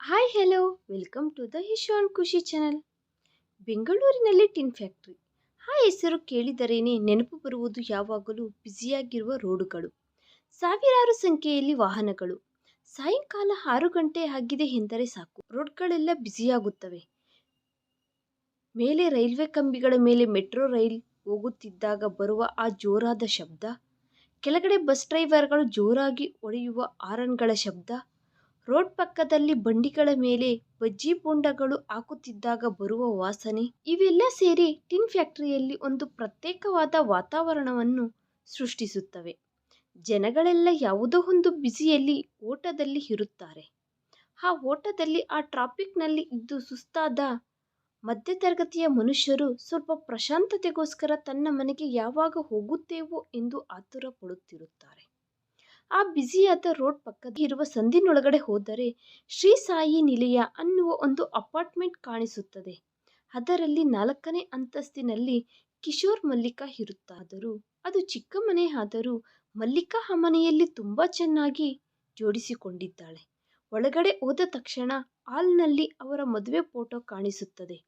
Hi hello welcome to the Hishan Khushi channel. ಬೆಂಗಳೂರಿನಲ್ಲಿ tin factory ಆ ಹೆಸರು ಕೇಳಿದರೇನೆ ನೆನಪು ಬರುವುದು ಯಾವಾಗಲೂ ಬ್ಯುಸಿಯಾಗಿರುವ ರೋಡುಗಳು, ಸಾವಿರಾರು ಸಂಖ್ಯೆಯಲ್ಲಿ ವಾಹನಗಳು. ಸಾಯಂಕಾಲ 6 ಗಂಟೆ ಆಗಿದೆ ಎಂದರೆ ಸಾಕು, ರೋಡ್ಗಳೆಲ್ಲ ಬ್ಯುಸಿಯಾಗುತ್ತವೆ. ಮೇಲೆ ರೈಲ್ವೆ ಕಂಬಿಗಳ ಮೇಲೆ ಮೆಟ್ರೋ ರೈಲ್ ಹೋಗುತ್ತಿದ್ದಾಗ ಬರುವ ಆ ಜೋರಾದ ಶಬ್ದ, ಕೆಳಗಡೆ ಬಸ್ ಡ್ರೈವರ್ಗಳು ಜೋರಾಗಿ ಹೊಡೆಯುವ ಹಾರನ್ಗಳ ಶಬ್ದ, ರೋಡ್ ಪಕ್ಕದಲ್ಲಿ ಬಂಡಿಗಳ ಮೇಲೆ ಬಜ್ಜಿ ಬೋಂಡಗಳು ಹಾಕುತ್ತಿದ್ದಾಗ ಬರುವ ವಾಸನೆ, ಇವೆಲ್ಲ ಸೇರಿ ಟಿನ್ ಫ್ಯಾಕ್ಟರಿಯಲ್ಲಿ ಒಂದು ಪ್ರತ್ಯೇಕವಾದ ವಾತಾವರಣವನ್ನು ಸೃಷ್ಟಿಸುತ್ತವೆ. ಜನಗಳೆಲ್ಲ ಯಾವುದೋ ಒಂದು ಬ್ಯುಸಿಯಲ್ಲಿ ಓಟದಲ್ಲಿ ಇರುತ್ತಾರೆ. ಆ ಓಟದಲ್ಲಿ, ಆ ಟ್ರಾಫಿಕ್ನಲ್ಲಿ ಇದ್ದು ಸುಸ್ತಾದ ಮಧ್ಯತರಗತಿಯ ಮನುಷ್ಯರು ಸ್ವಲ್ಪ ಪ್ರಶಾಂತತೆಗೋಸ್ಕರ ತನ್ನ ಮನೆಗೆ ಯಾವಾಗ ಹೋಗುತ್ತೇವೋ ಎಂದು ಆತುರ ಪಡುತ್ತಿರುತ್ತಾರೆ. ಆ ಬ್ಯುಸಿಯಾದ ರೋಡ್ ಪಕ್ಕದ ಇರುವ ಸಂದಿನೊಳಗಡೆ ಹೋದರೆ ಶ್ರೀ ಸಾಯಿ ನಿಲಯ ಅನ್ನುವ ಒಂದು ಅಪಾರ್ಟ್ಮೆಂಟ್ ಕಾಣಿಸುತ್ತದೆ. ಅದರಲ್ಲಿ 4ನೇ ಅಂತಸ್ತಿನಲ್ಲಿ ಕಿಶೋರ್ ಮಲ್ಲಿಕಾ ಇರುತ್ತಾದರೂ ಅದು ಚಿಕ್ಕ ಮನೆ ಆದರೂ ಮಲ್ಲಿಕಾ ಆ ಮನೆಯಲ್ಲಿ ತುಂಬಾ ಚೆನ್ನಾಗಿ ಜೋಡಿಸಿಕೊಂಡಿದ್ದಾಳೆ. ಒಳಗಡೆ ಹೋದ ತಕ್ಷಣ ಹಾಲ್ನಲ್ಲಿ ಅವರ ಮದುವೆ ಫೋಟೋ ಕಾಣಿಸುತ್ತದೆ.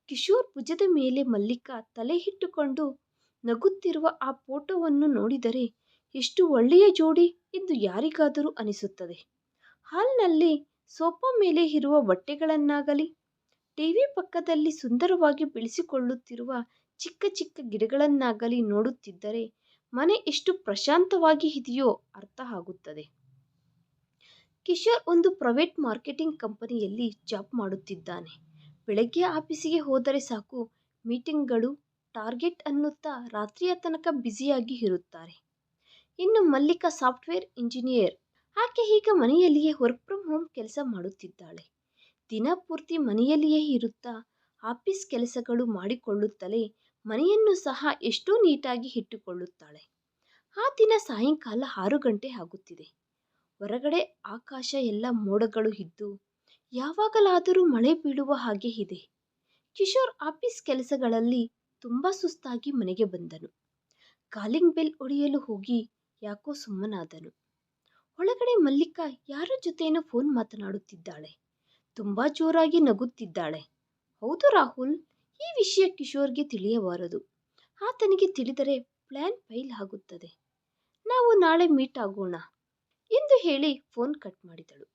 ಕಿಶೋರ್ ಭುಜದ ಮೇಲೆ ಮಲ್ಲಿಕಾ ತಲೆ ಇಟ್ಟುಕೊಂಡು ನಗುತ್ತಿರುವ ಆ ಫೋಟೋವನ್ನು ನೋಡಿದರೆ ಎಷ್ಟು ಒಳ್ಳೆಯ ಜೋಡಿ ಎಂದು ಯಾರಿಗಾದರೂ ಅನಿಸುತ್ತದೆ. ಹಾಲ್ನಲ್ಲಿ ಸೋಫಾ ಮೇಲೆ ಇರುವ ಬಟ್ಟೆಗಳನ್ನಾಗಲಿ, ಟಿವಿ ಪಕ್ಕದಲ್ಲಿ ಸುಂದರವಾಗಿ ಬೆಳೆಸಿಕೊಳ್ಳುತ್ತಿರುವ ಚಿಕ್ಕ ಚಿಕ್ಕ ಗಿಡಗಳನ್ನಾಗಲಿ ನೋಡುತ್ತಿದ್ದರೆ ಮನೆ ಎಷ್ಟು ಪ್ರಶಾಂತವಾಗಿ ಇದೆಯೋ ಅರ್ಥ ಆಗುತ್ತದೆ. ಕಿಶೋರ್ ಒಂದು ಪ್ರೈವೇಟ್ ಮಾರ್ಕೆಟಿಂಗ್ ಕಂಪನಿಯಲ್ಲಿ ಜಾಬ್ ಮಾಡುತ್ತಿದ್ದಾನೆ. ಬೆಳಗ್ಗೆ ಆಫೀಸಿಗೆ ಹೋದರೆ ಸಾಕು, ಮೀಟಿಂಗ್ಗಳು, ಟಾರ್ಗೆಟ್ ಅನ್ನುತ್ತಾ ರಾತ್ರಿಯ ತನಕ ಬ್ಯುಸಿಯಾಗಿ ಇರುತ್ತಾರೆ. ಇನ್ನು ಮಲ್ಲಿಕಾ ಸಾಫ್ಟ್ವೇರ್ ಇಂಜಿನಿಯರ್. ಆಕೆ ಈಗ ಮನೆಯಲ್ಲಿಯೇ ವರ್ಕ್ ಫ್ರಮ್ ಹೋಮ್ ಕೆಲಸ ಮಾಡುತ್ತಿದ್ದಾಳೆ. ದಿನ ಪೂರ್ತಿ ಮನೆಯಲ್ಲಿಯೇ ಇರುತ್ತಾ ಆಫೀಸ್ ಕೆಲಸಗಳು ಮಾಡಿಕೊಳ್ಳುತ್ತಲೇ ಮನೆಯನ್ನು ಸಹ ಎಷ್ಟೋ ನೀಟಾಗಿ ಇಟ್ಟುಕೊಳ್ಳುತ್ತಾಳೆ. ಆ ದಿನ ಸಾಯಂಕಾಲ 6 ಗಂಟೆ ಆಗುತ್ತಿದೆ. ಹೊರಗಡೆ ಆಕಾಶ ಎಲ್ಲ ಮೋಡಗಳು ಇದ್ದು ಯಾವಾಗಲಾದರೂ ಮಳೆ ಬೀಳುವ ಹಾಗೆ ಇದೆ. ಕಿಶೋರ್ ಆಫೀಸ್ ಕೆಲಸಗಳಲ್ಲಿ ತುಂಬಾ ಸುಸ್ತಾಗಿ ಮನೆಗೆ ಬಂದನು. ಕಾಲಿಂಗ್ ಬೆಲ್ ಹೊಡೆಯಲು ಹೋಗಿ ಯಾಕೋ ಸುಮ್ಮನಾದನು. ಒಳಗಡೆ ಮಲ್ಲಿಕಾ ಯಾರ ಜೊತೆನೋ ಫೋನ್ ಮಾತನಾಡುತ್ತಿದ್ದಾಳೆ. ತುಂಬಾ ಜೋರಾಗಿ ನಗುತ್ತಿದ್ದಾಳೆ. ಹೌದು ರಾಹುಲ್, ಈ ವಿಷಯ ಕಿಶೋರ್ಗೆ ತಿಳಿಯಬಾರದು. ಆತನಿಗೆ ತಿಳಿದರೆ ಪ್ಲಾನ್ ಫೈಲ್ ಆಗುತ್ತದೆ. ನಾವು ನಾಳೆ ಮೀಟ್ ಆಗೋಣ ಎಂದು ಹೇಳಿ ಫೋನ್ ಕಟ್ ಮಾಡಿದಳು.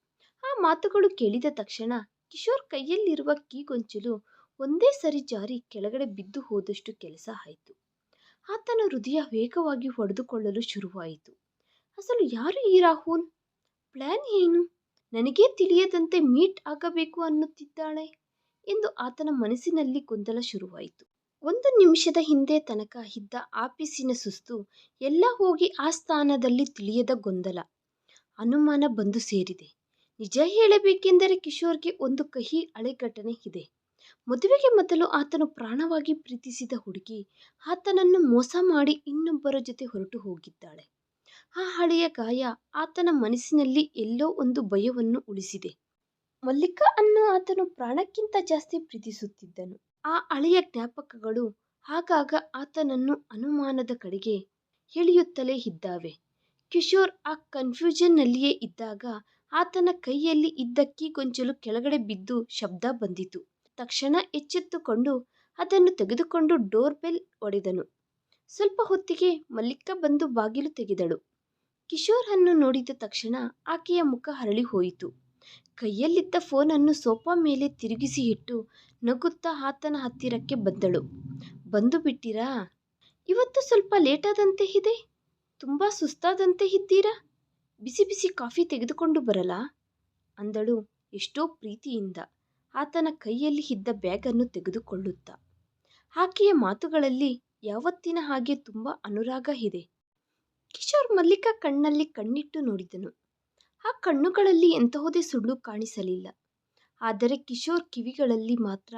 ಆ ಮಾತುಗಳು ಕೇಳಿದ ತಕ್ಷಣ ಕಿಶೋರ್ ಕೈಯಲ್ಲಿರುವ ಕೀಗೊಂಚಲು ಒಂದೇ ಸರಿ ಜಾರಿ ಕೆಳಗಡೆ ಬಿದ್ದು ಹೋದಷ್ಟು ಕೆಲಸ ಆಯಿತು. ಆತನ ಹೃದಯ ವೇಗವಾಗಿ ಹೊಡೆದುಕೊಳ್ಳಲು ಶುರುವಾಯಿತು. ಅಸಲು ಯಾರು ಈ ರಾಹುಲ್? ಪ್ಲಾನ್ ಏನು? ನನಗೇ ತಿಳಿಯದಂತೆ ಮೀಟ್ ಆಗಬೇಕು ಅನ್ನುತ್ತಿದ್ದಾಳೆ ಎಂದು ಆತನ ಮನಸ್ಸಿನಲ್ಲಿ ಗೊಂದಲ ಶುರುವಾಯಿತು. 1 ನಿಮಿಷದ ಹಿಂದೆ ತನಕ ಇದ್ದ ಆಫೀಸಿನ ಸುಸ್ತು ಎಲ್ಲ ಹೋಗಿ ಆ ಸ್ಥಾನದಲ್ಲಿ ತಿಳಿಯದ ಗೊಂದಲ, ಅನುಮಾನ ಬಂದು ಸೇರಿದೆ. ನಿಜ ಹೇಳಬೇಕೆಂದರೆ ಕಿಶೋರ್ಗೆ ಒಂದು ಕಹಿ ಹಳೆ ಘಟನೆ ಇದೆ. ಮದುವೆಗೆ ಮೊದಲು ಆತನು ಪ್ರಾಣವಾಗಿ ಪ್ರೀತಿಸಿದ ಹುಡುಗಿ ಆತನನ್ನು ಮೋಸ ಮಾಡಿ ಇನ್ನೊಬ್ಬರ ಜೊತೆ ಹೊರಟು ಹೋಗಿದ್ದಾಳೆ. ಆ ಹಳೆಯ ಗಾಯ ಆತನ ಮನಸ್ಸಿನಲ್ಲಿ ಎಲ್ಲೋ ಒಂದು ಭಯವನ್ನು ಉಳಿಸಿದೆ. ಮಲ್ಲಿಕಾ ಅನ್ನು ಆತನು ಪ್ರಾಣಕ್ಕಿಂತ ಜಾಸ್ತಿ ಪ್ರೀತಿಸುತ್ತಿದ್ದನು. ಆ ಹಳೆಯ ಜ್ಞಾಪಕಗಳು ಆಗಾಗ ಆತನನ್ನು ಅನುಮಾನದ ಕಡೆಗೆ ಎಳೆಯುತ್ತಲೇ ಇದ್ದಾವೆ. ಕಿಶೋರ್ ಆ ಕನ್ಫ್ಯೂಷನ್ನಲ್ಲಿಯೇ ಇದ್ದಾಗ ಆತನ ಕೈಯಲ್ಲಿ ಇದ್ದ ಕೀಗೊಂಚಲು ಕೆಳಗಡೆ ಬಿದ್ದು ಶಬ್ದ ಬಂದಿತು. ತಕ್ಷಣ ಎಚ್ಚೆತ್ತುಕೊಂಡು ಅದನ್ನು ತೆಗೆದುಕೊಂಡು ಡೋರ್ ಬೆಲ್ ಹೊಡೆದನು. ಸ್ವಲ್ಪ ಹೊತ್ತಿಗೆ ಮಲ್ಲಿಕಾ ಬಂದು ಬಾಗಿಲು ತೆಗೆದಳು. ಕಿಶೋರ್ ಅನ್ನು ನೋಡಿದ ತಕ್ಷಣ ಆಕೆಯ ಮುಖ ಅರಳಿ ಹೋಯಿತು. ಕೈಯಲ್ಲಿದ್ದ ಫೋನನ್ನು ಸೋಫಾ ಮೇಲೆ ತಿರುಗಿಸಿ ಇಟ್ಟು ನಗುತ್ತಾ ಆತನ ಹತ್ತಿರಕ್ಕೆ ಬಂದಳು. ಬಂದು ಬಿಟ್ಟಿರಾ? ಇವತ್ತು ಸ್ವಲ್ಪ ಲೇಟಾದಂತೆ ಇದೆ. ತುಂಬಾ ಸುಸ್ತಾದಂತೆ ಇದ್ದೀರಾ? ಬಿಸಿ ಬಿಸಿ ಕಾಫಿ ತೆಗೆದುಕೊಂಡು ಬರಲಾ ಅಂದಳು ಎಷ್ಟೋ ಪ್ರೀತಿಯಿಂದ ಆತನ ಕೈಯಲ್ಲಿ ಇದ್ದ ಬ್ಯಾಗನ್ನು ತೆಗೆದುಕೊಳ್ಳುತ್ತಾ. ಆಕೆಯ ಮಾತುಗಳಲ್ಲಿ ಯಾವತ್ತಿನ ಹಾಗೆ ತುಂಬಾ ಅನುರಾಗ ಇದೆ. ಕಿಶೋರ್ ಮಲ್ಲಿಕಾ ಕಣ್ಣಲ್ಲಿ ಕಣ್ಣಿಟ್ಟು ನೋಡಿದನು. ಆ ಕಣ್ಣುಗಳಲ್ಲಿ ಎಂತಹುದೇ ಸುಳ್ಳು ಕಾಣಿಸಲಿಲ್ಲ. ಆದರೆ ಕಿಶೋರ್ ಕಿವಿಗಳಲ್ಲಿ ಮಾತ್ರ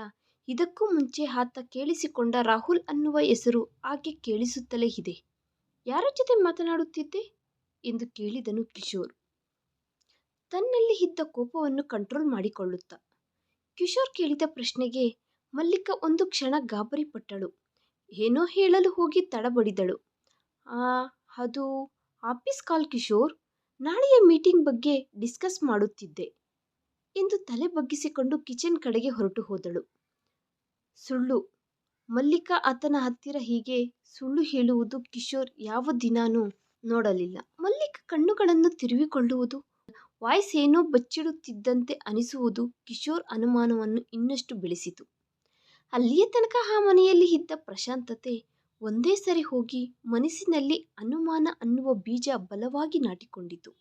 ಇದಕ್ಕೂ ಮುಂಚೆ ಆತ ಕೇಳಿಸಿಕೊಂಡ ರಾಹುಲ್ ಅನ್ನುವ ಹೆಸರು ಹಾಗೆ ಕೇಳಿಸುತ್ತಲೇ ಇದೆ. ಯಾರ ಜೊತೆ ಮಾತನಾಡುತ್ತಿದ್ದೆ ಎಂದು ಕೇಳಿದನು ಕಿಶೋರ್, ತನ್ನಲ್ಲಿ ಇದ್ದ ಕೋಪವನ್ನು ಕಂಟ್ರೋಲ್ ಮಾಡಿಕೊಳ್ಳುತ್ತಾ. ಕಿಶೋರ್ ಕೇಳಿದ ಪ್ರಶ್ನೆಗೆ ಮಲ್ಲಿಕಾ ಒಂದು ಕ್ಷಣ ಗಾಬರಿ ಪಟ್ಟಳು. ಏನೋ ಹೇಳಲು ಹೋಗಿ ತಡಬಡಿದಳು. ಅದು ಆಫೀಸ್ ಕಾಲ್ ಕಿಶೋರ್, ನಾಳೆಯ ಮೀಟಿಂಗ್ ಬಗ್ಗೆ ಡಿಸ್ಕಸ್ ಮಾಡುತ್ತಿದ್ದೆ ಎಂದು ತಲೆ ಬಗ್ಗಿಸಿಕೊಂಡು ಕಿಚನ್ ಕಡೆಗೆ ಹೊರಟು ಹೋದಳು. ಸುಳ್ಳು. ಮಲ್ಲಿಕಾ ಆತನ ಹತ್ತಿರ ಹೀಗೆ ಸುಳ್ಳು ಹೇಳುವುದು ಕಿಶೋರ್ ಯಾವ ದಿನಾನೂ ನೋಡಲಿಲ್ಲ. ಮಲ್ಲಿಕಾ ಕಣ್ಣುಗಳನ್ನು ತಿರುವಿಕೊಳ್ಳುವುದು, ವಾಯ್ಸ್ ಏನೋ ಬಚ್ಚಿಡುತ್ತಿದ್ದಂತೆ ಅನಿಸುವುದು ಕಿಶೋರ್ ಅನುಮಾನವನ್ನು ಇನ್ನಷ್ಟು ಬೆಳೆಸಿತು. ಅಲ್ಲಿಯ ತನಕ ಆ ಮನೆಯಲ್ಲಿ ಇದ್ದ ಪ್ರಶಾಂತತೆ ಒಂದೇ ಸರಿ ಹೋಗಿ ಮನಸ್ಸಿನಲ್ಲಿ ಅನುಮಾನ ಅನ್ನುವ ಬೀಜ ಬಲವಾಗಿ ನಾಟಿಕೊಂಡಿತು.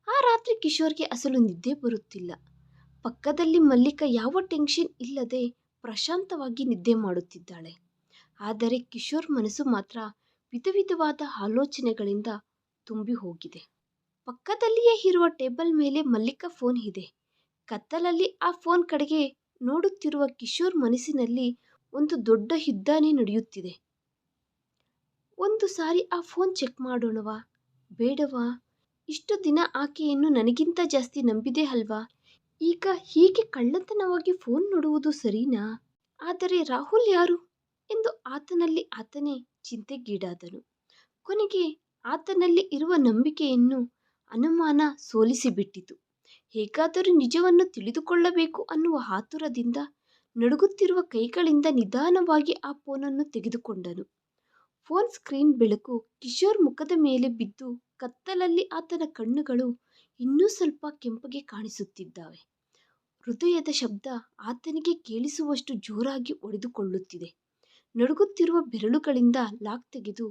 ಆ ರಾತ್ರಿ ಕಿಶೋರ್ಗೆ ಅಸಲು ನಿದ್ದೆ ಬರುತ್ತಿಲ್ಲ. ಪಕ್ಕದಲ್ಲಿ ಮಲ್ಲಿಕಾ ಯಾವ ಟೆನ್ಷನ್ ಇಲ್ಲದೆ ಪ್ರಶಾಂತವಾಗಿ ನಿದ್ದೆ ಮಾಡುತ್ತಿದ್ದಾಳೆ. ಆದರೆ ಕಿಶೋರ್ ಮನಸ್ಸು ಮಾತ್ರ ವಿಧವಿಧವಾದ ಆಲೋಚನೆಗಳಿಂದ ತುಂಬಿ ಹೋಗಿದೆ. ಪಕ್ಕದಲ್ಲಿಯೇ ಇರುವ ಟೇಬಲ್ ಮೇಲೆ ಮಲ್ಲಿಕಾ ಫೋನ್ ಇದೆ. ಕತ್ತಲಲ್ಲಿ ಆ ಫೋನ್ ಕಡೆಗೆ ನೋಡುತ್ತಿರುವ ಕಿಶೋರ್ ಮನಸ್ಸಿನಲ್ಲಿ ಒಂದು ದೊಡ್ಡ ಯುದ್ಧನೇ ನಡೆಯುತ್ತಿದೆ. ಒಂದು ಸಾರಿ ಆ ಫೋನ್ ಚೆಕ್ ಮಾಡೋಣವಾ ಬೇಡವಾ? ಇಷ್ಟು ದಿನ ಆಕೆಯನ್ನು ನನಗಿಂತ ಜಾಸ್ತಿ ನಂಬಿದೆ ಅಲ್ವಾ? ಈಗ ಹೀಗೆ ಕಳ್ಳತನವಾಗಿ ಫೋನ್ ನೋಡುವುದು ಸರಿನಾ? ಆದರೆ ರಾಹುಲ್ ಯಾರು ಎಂದು ಆತನೇ ಚಿಂತೆಗೀಡಾದನು. ಕೊನೆಗೆ ಆತನಲ್ಲಿ ಇರುವ ನಂಬಿಕೆಯನ್ನು ಅನುಮಾನ ಸೋಲಿಸಿಬಿಟ್ಟಿತು. ಹೇಗಾದರೂ ನಿಜವನ್ನು ತಿಳಿದುಕೊಳ್ಳಬೇಕು ಅನ್ನುವ ಆತುರದಿಂದ ನಡುಗುತ್ತಿರುವ ಕೈಗಳಿಂದ ನಿಧಾನವಾಗಿ ಆ ಫೋನನ್ನು ತೆಗೆದುಕೊಂಡನು. ಫೋನ್ ಸ್ಕ್ರೀನ್ ಬೆಳಕು ಕಿಶೋರ್ ಮುಖದ ಮೇಲೆ ಬಿದ್ದು ಕತ್ತಲಲ್ಲಿ ಆತನ ಕಣ್ಣುಗಳು ಇನ್ನೂ ಸ್ವಲ್ಪ ಕೆಂಪಗೆ ಕಾಣಿಸುತ್ತಿದ್ದಾವೆ. ಹೃದಯದ ಶಬ್ದ ಆತನಿಗೆ ಕೇಳಿಸುವಷ್ಟು ಜೋರಾಗಿ ಹೊಡೆದುಕೊಳ್ಳುತ್ತಿದೆ. ನಡುಗುತ್ತಿರುವ ಬೆರಳುಗಳಿಂದ ಲಾಕ್ ತೆಗೆದು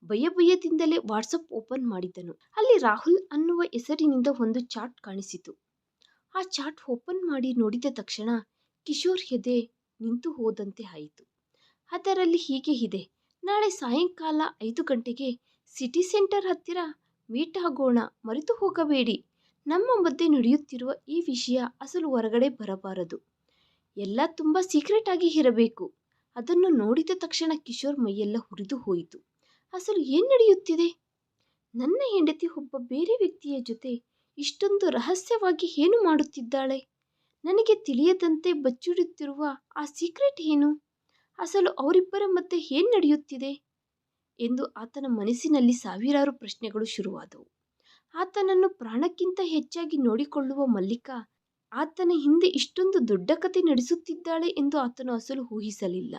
ಭಯದಿಂದಲೇ ವಾಟ್ಸಪ್ ಓಪನ್ ಮಾಡಿದನು. ಅಲ್ಲಿ ರಾಹುಲ್ ಅನ್ನುವ ಹೆಸರಿನಿಂದ ಒಂದು ಚಾಟ್ ಕಾಣಿಸಿತು. ಆ ಚಾಟ್ ಓಪನ್ ಮಾಡಿ ನೋಡಿದ ತಕ್ಷಣ ಕಿಶೋರ್ ಎದೆ ನಿಂತು ಹೋದಂತೆ ಆಯಿತು. ಅದರಲ್ಲಿ ಹೀಗೆ ಇದೆ: ನಾಳೆ ಸಾಯಂಕಾಲ 5 ಗಂಟೆಗೆ ಸಿಟಿ ಸೆಂಟರ್ ಹತ್ತಿರ ಮೀಟ್ ಆಗೋಣ, ಮರೆತು ಹೋಗಬೇಡಿ. ನಮ್ಮ ಮಧ್ಯೆ ನಡೆಯುತ್ತಿರುವ ಈ ವಿಷಯ ಅಸಲು ಹೊರಗಡೆ ಬರಬಾರದು. ಎಲ್ಲ ತುಂಬ ಸೀಕ್ರೆಟ್ ಆಗಿ ಇರಬೇಕು. ಅದನ್ನು ನೋಡಿದ ತಕ್ಷಣ ಕಿಶೋರ್ ಮೈಯೆಲ್ಲ ಉರಿದು ಹೋಯಿತು. ಅಸಲು ಏನು ನಡೆಯುತ್ತಿದೆ? ನನ್ನ ಹೆಂಡತಿ ಒಬ್ಬ ಬೇರೆ ವ್ಯಕ್ತಿಯ ಜೊತೆ ಇಷ್ಟೊಂದು ರಹಸ್ಯವಾಗಿ ಏನು ಮಾಡುತ್ತಿದ್ದಾಳೆ? ನನಗೆ ತಿಳಿಯದಂತೆ ಬಚ್ಚಿಡುತ್ತಿರುವ ಆ ಸೀಕ್ರೆಟ್ ಏನು? ಅಸಲು ಅವರಿಬ್ಬರ ಮಧ್ಯೆ ಏನು ನಡೆಯುತ್ತಿದೆ ಎಂದು ಆತನ ಮನಸ್ಸಿನಲ್ಲಿ ಸಾವಿರಾರು ಪ್ರಶ್ನೆಗಳು ಶುರುವಾದವು. ಆತನನ್ನು ಪ್ರಾಣಕ್ಕಿಂತ ಹೆಚ್ಚಾಗಿ ನೋಡಿಕೊಳ್ಳುವ ಮಲ್ಲಿಕಾ ಆತನ ಹಿಂದೆ ಇಷ್ಟೊಂದು ದೊಡ್ಡ ಕತೆ ನಡೆಸುತ್ತಿದ್ದಾಳೆ ಎಂದು ಆತನು ಅಸಲು ಊಹಿಸಲಿಲ್ಲ.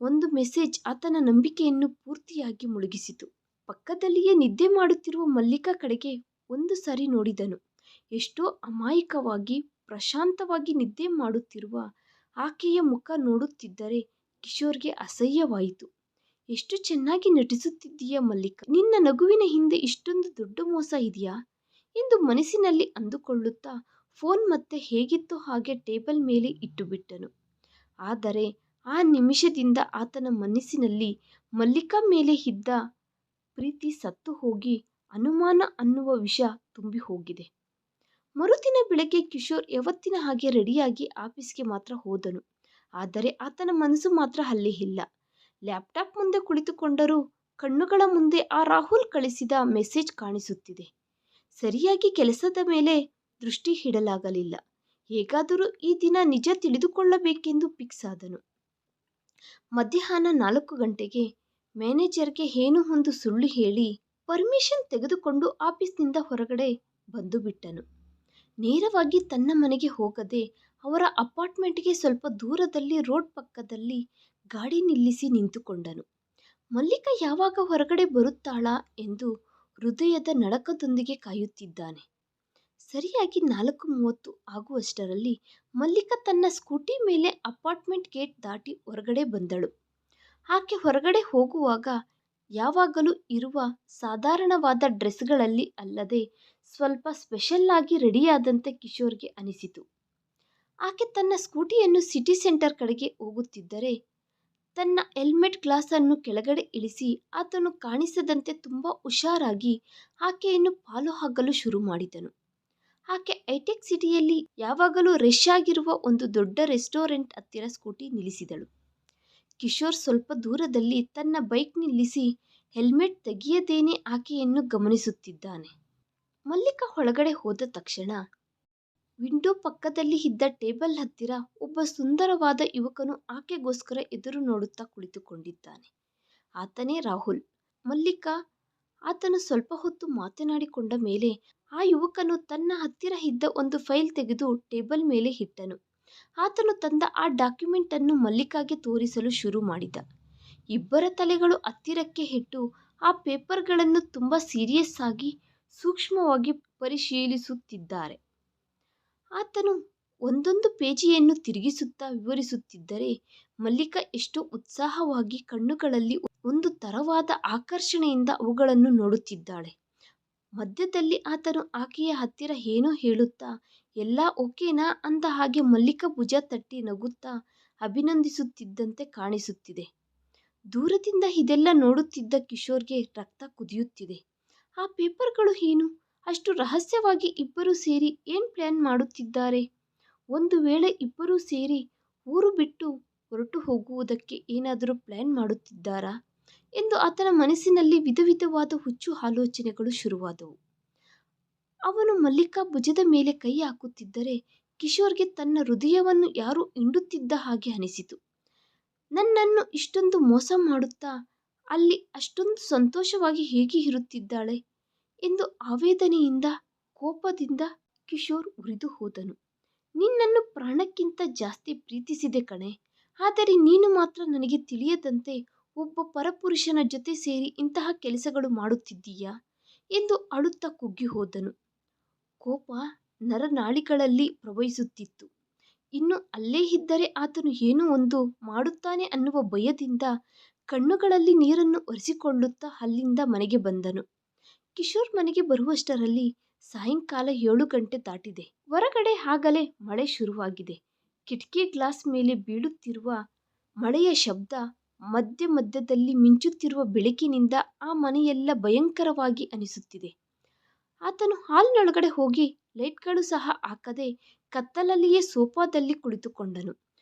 ಒಂದು ಮೆಸೇಜ್ ಆತನ ನಂಬಿಕೆಯನ್ನು ಪೂರ್ತಿಯಾಗಿ ಮುಳುಗಿಸಿತು. ಪಕ್ಕದಲ್ಲಿಯೇ ನಿದ್ದೆ ಮಾಡುತ್ತಿರುವ ಮಲ್ಲಿಕಾ ಕಡೆಗೆ ಒಂದು ಸಾರಿ ನೋಡಿದನು. ಎಷ್ಟೋ ಅಮಾಯಕವಾಗಿ ಪ್ರಶಾಂತವಾಗಿ ನಿದ್ದೆ ಮಾಡುತ್ತಿರುವ ಆಕೆಯ ಮುಖ ನೋಡುತ್ತಿದ್ದರೆ ಕಿಶೋರ್ಗೆ ಅಸಹ್ಯವಾಯಿತು. ಎಷ್ಟು ಚೆನ್ನಾಗಿ ನಟಿಸುತ್ತಿದ್ದೀಯ ಮಲ್ಲಿಕಾ, ನಿನ್ನ ನಗುವಿನ ಹಿಂದೆ ಇಷ್ಟೊಂದು ದೊಡ್ಡ ಮೋಸ ಇದೆಯಾ ಎಂದು ಮನಸ್ಸಿನಲ್ಲಿ ಅಂದುಕೊಳ್ಳುತ್ತಾ ಫೋನ್ ಮತ್ತೆ ಹೇಗಿತ್ತೋ ಹಾಗೆ ಟೇಬಲ್ ಮೇಲೆ ಇಟ್ಟುಬಿಟ್ಟನು. ಆದರೆ ಆ ನಿಮಿಷದಿಂದ ಆತನ ಮನಸ್ಸಿನಲ್ಲಿ ಮಲ್ಲಿಕಾ ಮೇಲೆ ಇದ್ದ ಪ್ರೀತಿ ಸತ್ತು ಹೋಗಿ ಅನುಮಾನ ಅನ್ನುವ ವಿಷ ತುಂಬಿ ಹೋಗಿದೆ. ಮರುದಿನ ಬೆಳಗ್ಗೆ ಕಿಶೋರ್ ಯಾವತ್ತಿನ ಹಾಗೆ ರೆಡಿಯಾಗಿ ಆಫೀಸ್ಗೆ ಮಾತ್ರ ಹೋದನು. ಆದರೆ ಆತನ ಮನಸ್ಸು ಮಾತ್ರ ಅಲ್ಲೇ ಇಲ್ಲ. ಲ್ಯಾಪ್ಟಾಪ್ ಮುಂದೆ ಕುಳಿತುಕೊಂಡರೂ ಕಣ್ಣುಗಳ ಮುಂದೆ ಆ ರಾಹುಲ್ ಕಳಿಸಿದ ಮೆಸೇಜ್ ಕಾಣಿಸುತ್ತಿದೆ. ಸರಿಯಾಗಿ ಕೆಲಸದ ಮೇಲೆ ದೃಷ್ಟಿ ಇಡಲಾಗಲಿಲ್ಲ. ಹೇಗಾದರೂ ಈ ದಿನ ನಿಜ ತಿಳಿದುಕೊಳ್ಳಬೇಕೆಂದು ಫಿಕ್ಸ್ ಆದನು. ಮಧ್ಯಾಹ್ನ 4 ಗಂಟೆಗೆ ಮ್ಯಾನೇಜರ್ಗೆ ಏನೋ ಒಂದು ಸುಳ್ಳು ಹೇಳಿ ಪರ್ಮಿಷನ್ ತೆಗೆದುಕೊಂಡು ಆಫೀಸ್ನಿಂದ ಹೊರಗಡೆ ಬಂದು ಬಿಟ್ಟನು. ನೇರವಾಗಿ ತನ್ನ ಮನೆಗೆ ಹೋಗದೆ ಅವರ ಅಪಾರ್ಟ್ಮೆಂಟ್ಗೆ ಸ್ವಲ್ಪ ದೂರದಲ್ಲಿ ರೋಡ್ ಪಕ್ಕದಲ್ಲಿ ಗಾಡಿ ನಿಲ್ಲಿಸಿ ನಿಂತುಕೊಂಡನು. ಮಲ್ಲಿಕಾ ಯಾವಾಗ ಹೊರಗಡೆ ಬರುತ್ತಾಳಾ ಎಂದು ಹೃದಯದ ನಡಕದೊಂದಿಗೆ ಕಾಯುತ್ತಿದ್ದಾನೆ. ಸರಿಯಾಗಿ 4:30 ಆಗುವಷ್ಟರಲ್ಲಿ ಮಲ್ಲಿಕಾ ತನ್ನ ಸ್ಕೂಟಿ ಮೇಲೆ ಅಪಾರ್ಟ್ಮೆಂಟ್ ಗೇಟ್ ದಾಟಿ ಹೊರಗಡೆ ಬಂದಳು. ಆಕೆ ಹೊರಗಡೆ ಹೋಗುವಾಗ ಯಾವಾಗಲೂ ಇರುವ ಸಾಧಾರಣವಾದ ಡ್ರೆಸ್ಗಳಲ್ಲಿ ಅಲ್ಲದೆ ಸ್ವಲ್ಪ ಸ್ಪೆಷಲ್ ಆಗಿ ರೆಡಿಯಾದಂತೆ ಕಿಶೋರ್ಗೆ ಅನಿಸಿತು. ಆಕೆ ತನ್ನ ಸ್ಕೂಟಿಯನ್ನು ಸಿಟಿ ಸೆಂಟರ್ ಕಡೆಗೆ ಹೋಗುತ್ತಿದ್ದರೆ ತನ್ನ ಹೆಲ್ಮೆಟ್ ಗ್ಲಾಸನ್ನು ಕೆಳಗಡೆ ಇಳಿಸಿ ಆತನು ಕಾಣಿಸದಂತೆ ತುಂಬ ಹುಷಾರಾಗಿ ಆಕೆಯನ್ನು ಫಾಲೋ ಆಗಲು ಶುರು ಮಾಡಿದನು. ಆಕೆ ಹೈಟೆಕ್ ಸಿಟಿಯಲ್ಲಿ ಯಾವಾಗಲೂ ರಶ್ ಆಗಿರುವ ಒಂದು ದೊಡ್ಡ ರೆಸ್ಟೋರೆಂಟ್ ಹತ್ತಿರ ಸ್ಕೂಟಿ ನಿಲ್ಲಿಸಿದಳು. ಕಿಶೋರ್ ಸ್ವಲ್ಪ ದೂರದಲ್ಲಿ ತನ್ನ ಬೈಕ್ ನಿಲ್ಲಿಸಿ ಹೆಲ್ಮೆಟ್ ತೆಗೆಯದೇನೆ ಆಕೆಯನ್ನು ಗಮನಿಸುತ್ತಿದ್ದಾನೆ. ಮಲ್ಲಿಕಾ ಒಳಗಡೆ ಹೋದ ತಕ್ಷಣ ವಿಂಡೋ ಪಕ್ಕದಲ್ಲಿ ಇದ್ದ ಟೇಬಲ್ ಹತ್ತಿರ ಒಬ್ಬ ಸುಂದರವಾದ ಯುವಕನು ಆಕೆಗೋಸ್ಕರ ಎದುರು ನೋಡುತ್ತಾ ಕುಳಿತುಕೊಂಡಿದ್ದಾನೆ. ಆತನೇ ರಾಹುಲ್. ಮಲ್ಲಿಕಾ ಆತನು ಸ್ವಲ್ಪ ಹೊತ್ತು ಮಾತನಾಡಿಕೊಂಡ ಮೇಲೆ ಆ ಯುವಕನು ತನ್ನ ಹತ್ತಿರ ಇದ್ದ ಒಂದು ಫೈಲ್ ತೆಗೆದು ಟೇಬಲ್ ಮೇಲೆ ಇಟ್ಟನು. ಆತನು ತಂದ ಆ ಡಾಕ್ಯುಮೆಂಟ್ ಅನ್ನು ಮಲ್ಲಿಕಾಗೆ ತೋರಿಸಲು ಶುರು ಮಾಡಿದ. ಇಬ್ಬರ ತಲೆಗಳು ಹತ್ತಿರಕ್ಕೆ ಇಟ್ಟು ಆ ಪೇಪರ್ಗಳನ್ನು ತುಂಬ ಸೀರಿಯಸ್ ಆಗಿ ಸೂಕ್ಷ್ಮವಾಗಿ ಪರಿಶೀಲಿಸುತ್ತಿದ್ದಾರೆ. ಆತನು ಒಂದೊಂದು ಪೇಜಿಯನ್ನು ತಿರುಗಿಸುತ್ತಾ ವಿವರಿಸುತ್ತಿದ್ದರೆ ಮಲ್ಲಿಕಾ ಎಷ್ಟೋ ಉತ್ಸಾಹವಾಗಿ ಕಣ್ಣುಗಳಲ್ಲಿ ಒಂದು ತರವಾದ ಆಕರ್ಷಣೆಯಿಂದ ಅವುಗಳನ್ನು ನೋಡುತ್ತಿದ್ದಾಳೆ. ಮಧ್ಯದಲ್ಲಿ ಆತನು ಆಕೆಯ ಹತ್ತಿರ ಏನೋ ಹೇಳುತ್ತಾ ಎಲ್ಲ ಓಕೆನಾ ಅಂದ ಹಾಗೆ ಮಲ್ಲಿಕಾ ಭುಜ ತಟ್ಟಿ ನಗುತ್ತಾ ಅಭಿನಂದಿಸುತ್ತಿದ್ದಂತೆ ಕಾಣಿಸುತ್ತಿದೆ. ದೂರದಿಂದ ಇದೆಲ್ಲ ನೋಡುತ್ತಿದ್ದ ಕಿಶೋರ್ಗೆ ರಕ್ತ ಕುದಿಯುತ್ತಿದೆ. ಆ ಪೇಪರ್ಗಳು ಏನು? ಅಷ್ಟು ರಹಸ್ಯವಾಗಿ ಇಬ್ಬರೂ ಸೇರಿ ಏನು ಪ್ಲಾನ್ ಮಾಡುತ್ತಿದ್ದಾರೆ? ಒಂದು ವೇಳೆ ಇಬ್ಬರೂ ಸೇರಿ ಊರು ಬಿಟ್ಟು ಹೊರಟು ಹೋಗುವುದಕ್ಕೆ ಏನಾದರೂ ಪ್ಲಾನ್ ಮಾಡುತ್ತಿದ್ದಾರಾ ಎಂದು ಆತನ ಮನಸ್ಸಿನಲ್ಲಿ ವಿಧವಿಧವಾದ ಹುಚ್ಚು ಆಲೋಚನೆಗಳು ಶುರುವಾದವು. ಅವನು ಮಲ್ಲಿಕಾ ಭುಜದ ಮೇಲೆ ಕೈ ಹಾಕುತ್ತಿದ್ದರೆ ಕಿಶೋರ್ಗೆ ತನ್ನ ಹೃದಯವನ್ನು ಯಾರೋ ಹಿಂಡುತ್ತಿದ್ದ ಹಾಗೆ ಅನಿಸಿತು. ನನ್ನನ್ನು ಇಷ್ಟೊಂದು ಮೋಸ ಮಾಡುತ್ತಾ ಅಲ್ಲಿ ಅಷ್ಟೊಂದು ಸಂತೋಷವಾಗಿ ಹೇಗೆ ಇರುತ್ತಿದ್ದಾಳೆ ಎಂದು ಆವೇದನೆಯಿಂದ ಕೋಪದಿಂದ ಕಿಶೋರ್ ಉರಿದು ಹೋದನು. ನಿನ್ನನ್ನು ಪ್ರಾಣಕ್ಕಿಂತ ಜಾಸ್ತಿ ಪ್ರೀತಿಸಿದೆ ಕಣೆ, ಆದರೆ ನೀನು ಮಾತ್ರ ನನಗೆ ತಿಳಿಯದಂತೆ ಒಬ್ಬ ಪರಪುರುಷನ ಜೊತೆ ಸೇರಿ ಇಂತಹ ಕೆಲಸಗಳು ಮಾಡುತ್ತಿದ್ದೀಯಾ ಎಂದು ಅಳುತ್ತಾ ಕುಗ್ಗಿ ಹೋದನು. ಕೋಪ ನರನಾಳಿಗಳಲ್ಲಿ ಪ್ರವಹಿಸುತ್ತಿತ್ತು. ಇನ್ನು ಅಲ್ಲೇ ಇದ್ದರೆ ಆತನು ಏನೋ ಒಂದು ಮಾಡುತ್ತಾನೆ ಅನ್ನುವ ಭಯದಿಂದ ಕಣ್ಣುಗಳಲ್ಲಿ ನೀರನ್ನು ಒರೆಸಿಕೊಳ್ಳುತ್ತಾ ಅಲ್ಲಿಂದ ಮನೆಗೆ ಬಂದನು. ಕಿಶೋರ್ ಮನೆಗೆ ಬರುವಷ್ಟರಲ್ಲಿ ಸಾಯಂಕಾಲ 7 ಗಂಟೆ ದಾಟಿದೆ. ಹೊರಗಡೆ ಆಗಲೇ ಮಳೆ ಶುರುವಾಗಿದೆ. ಕಿಟಕಿ ಗ್ಲಾಸ್ ಮೇಲೆ ಬೀಳುತ್ತಿರುವ ಮಳೆಯ ಶಬ್ದ ಮಧ್ಯ ಮಧ್ಯದಲ್ಲಿ ಮಿಂಚುತ್ತಿರುವ ಬೆಳಕಿನಿಂದ ಆ ಮನೆಯೆಲ್ಲ ಭಯಂಕರವಾಗಿ ಅನಿಸುತ್ತಿದೆ. ಆತನು ಹಾಲ್ನೊಳಗಡೆ ಹೋಗಿ ಲೈಟ್ಗಳು ಸಹ ಹಾಕದೆ ಕತ್ತಲಲ್ಲಿಯೇ ಸೋಫಾದಲ್ಲಿ ಕುಳಿತುಕೊಂಡನು.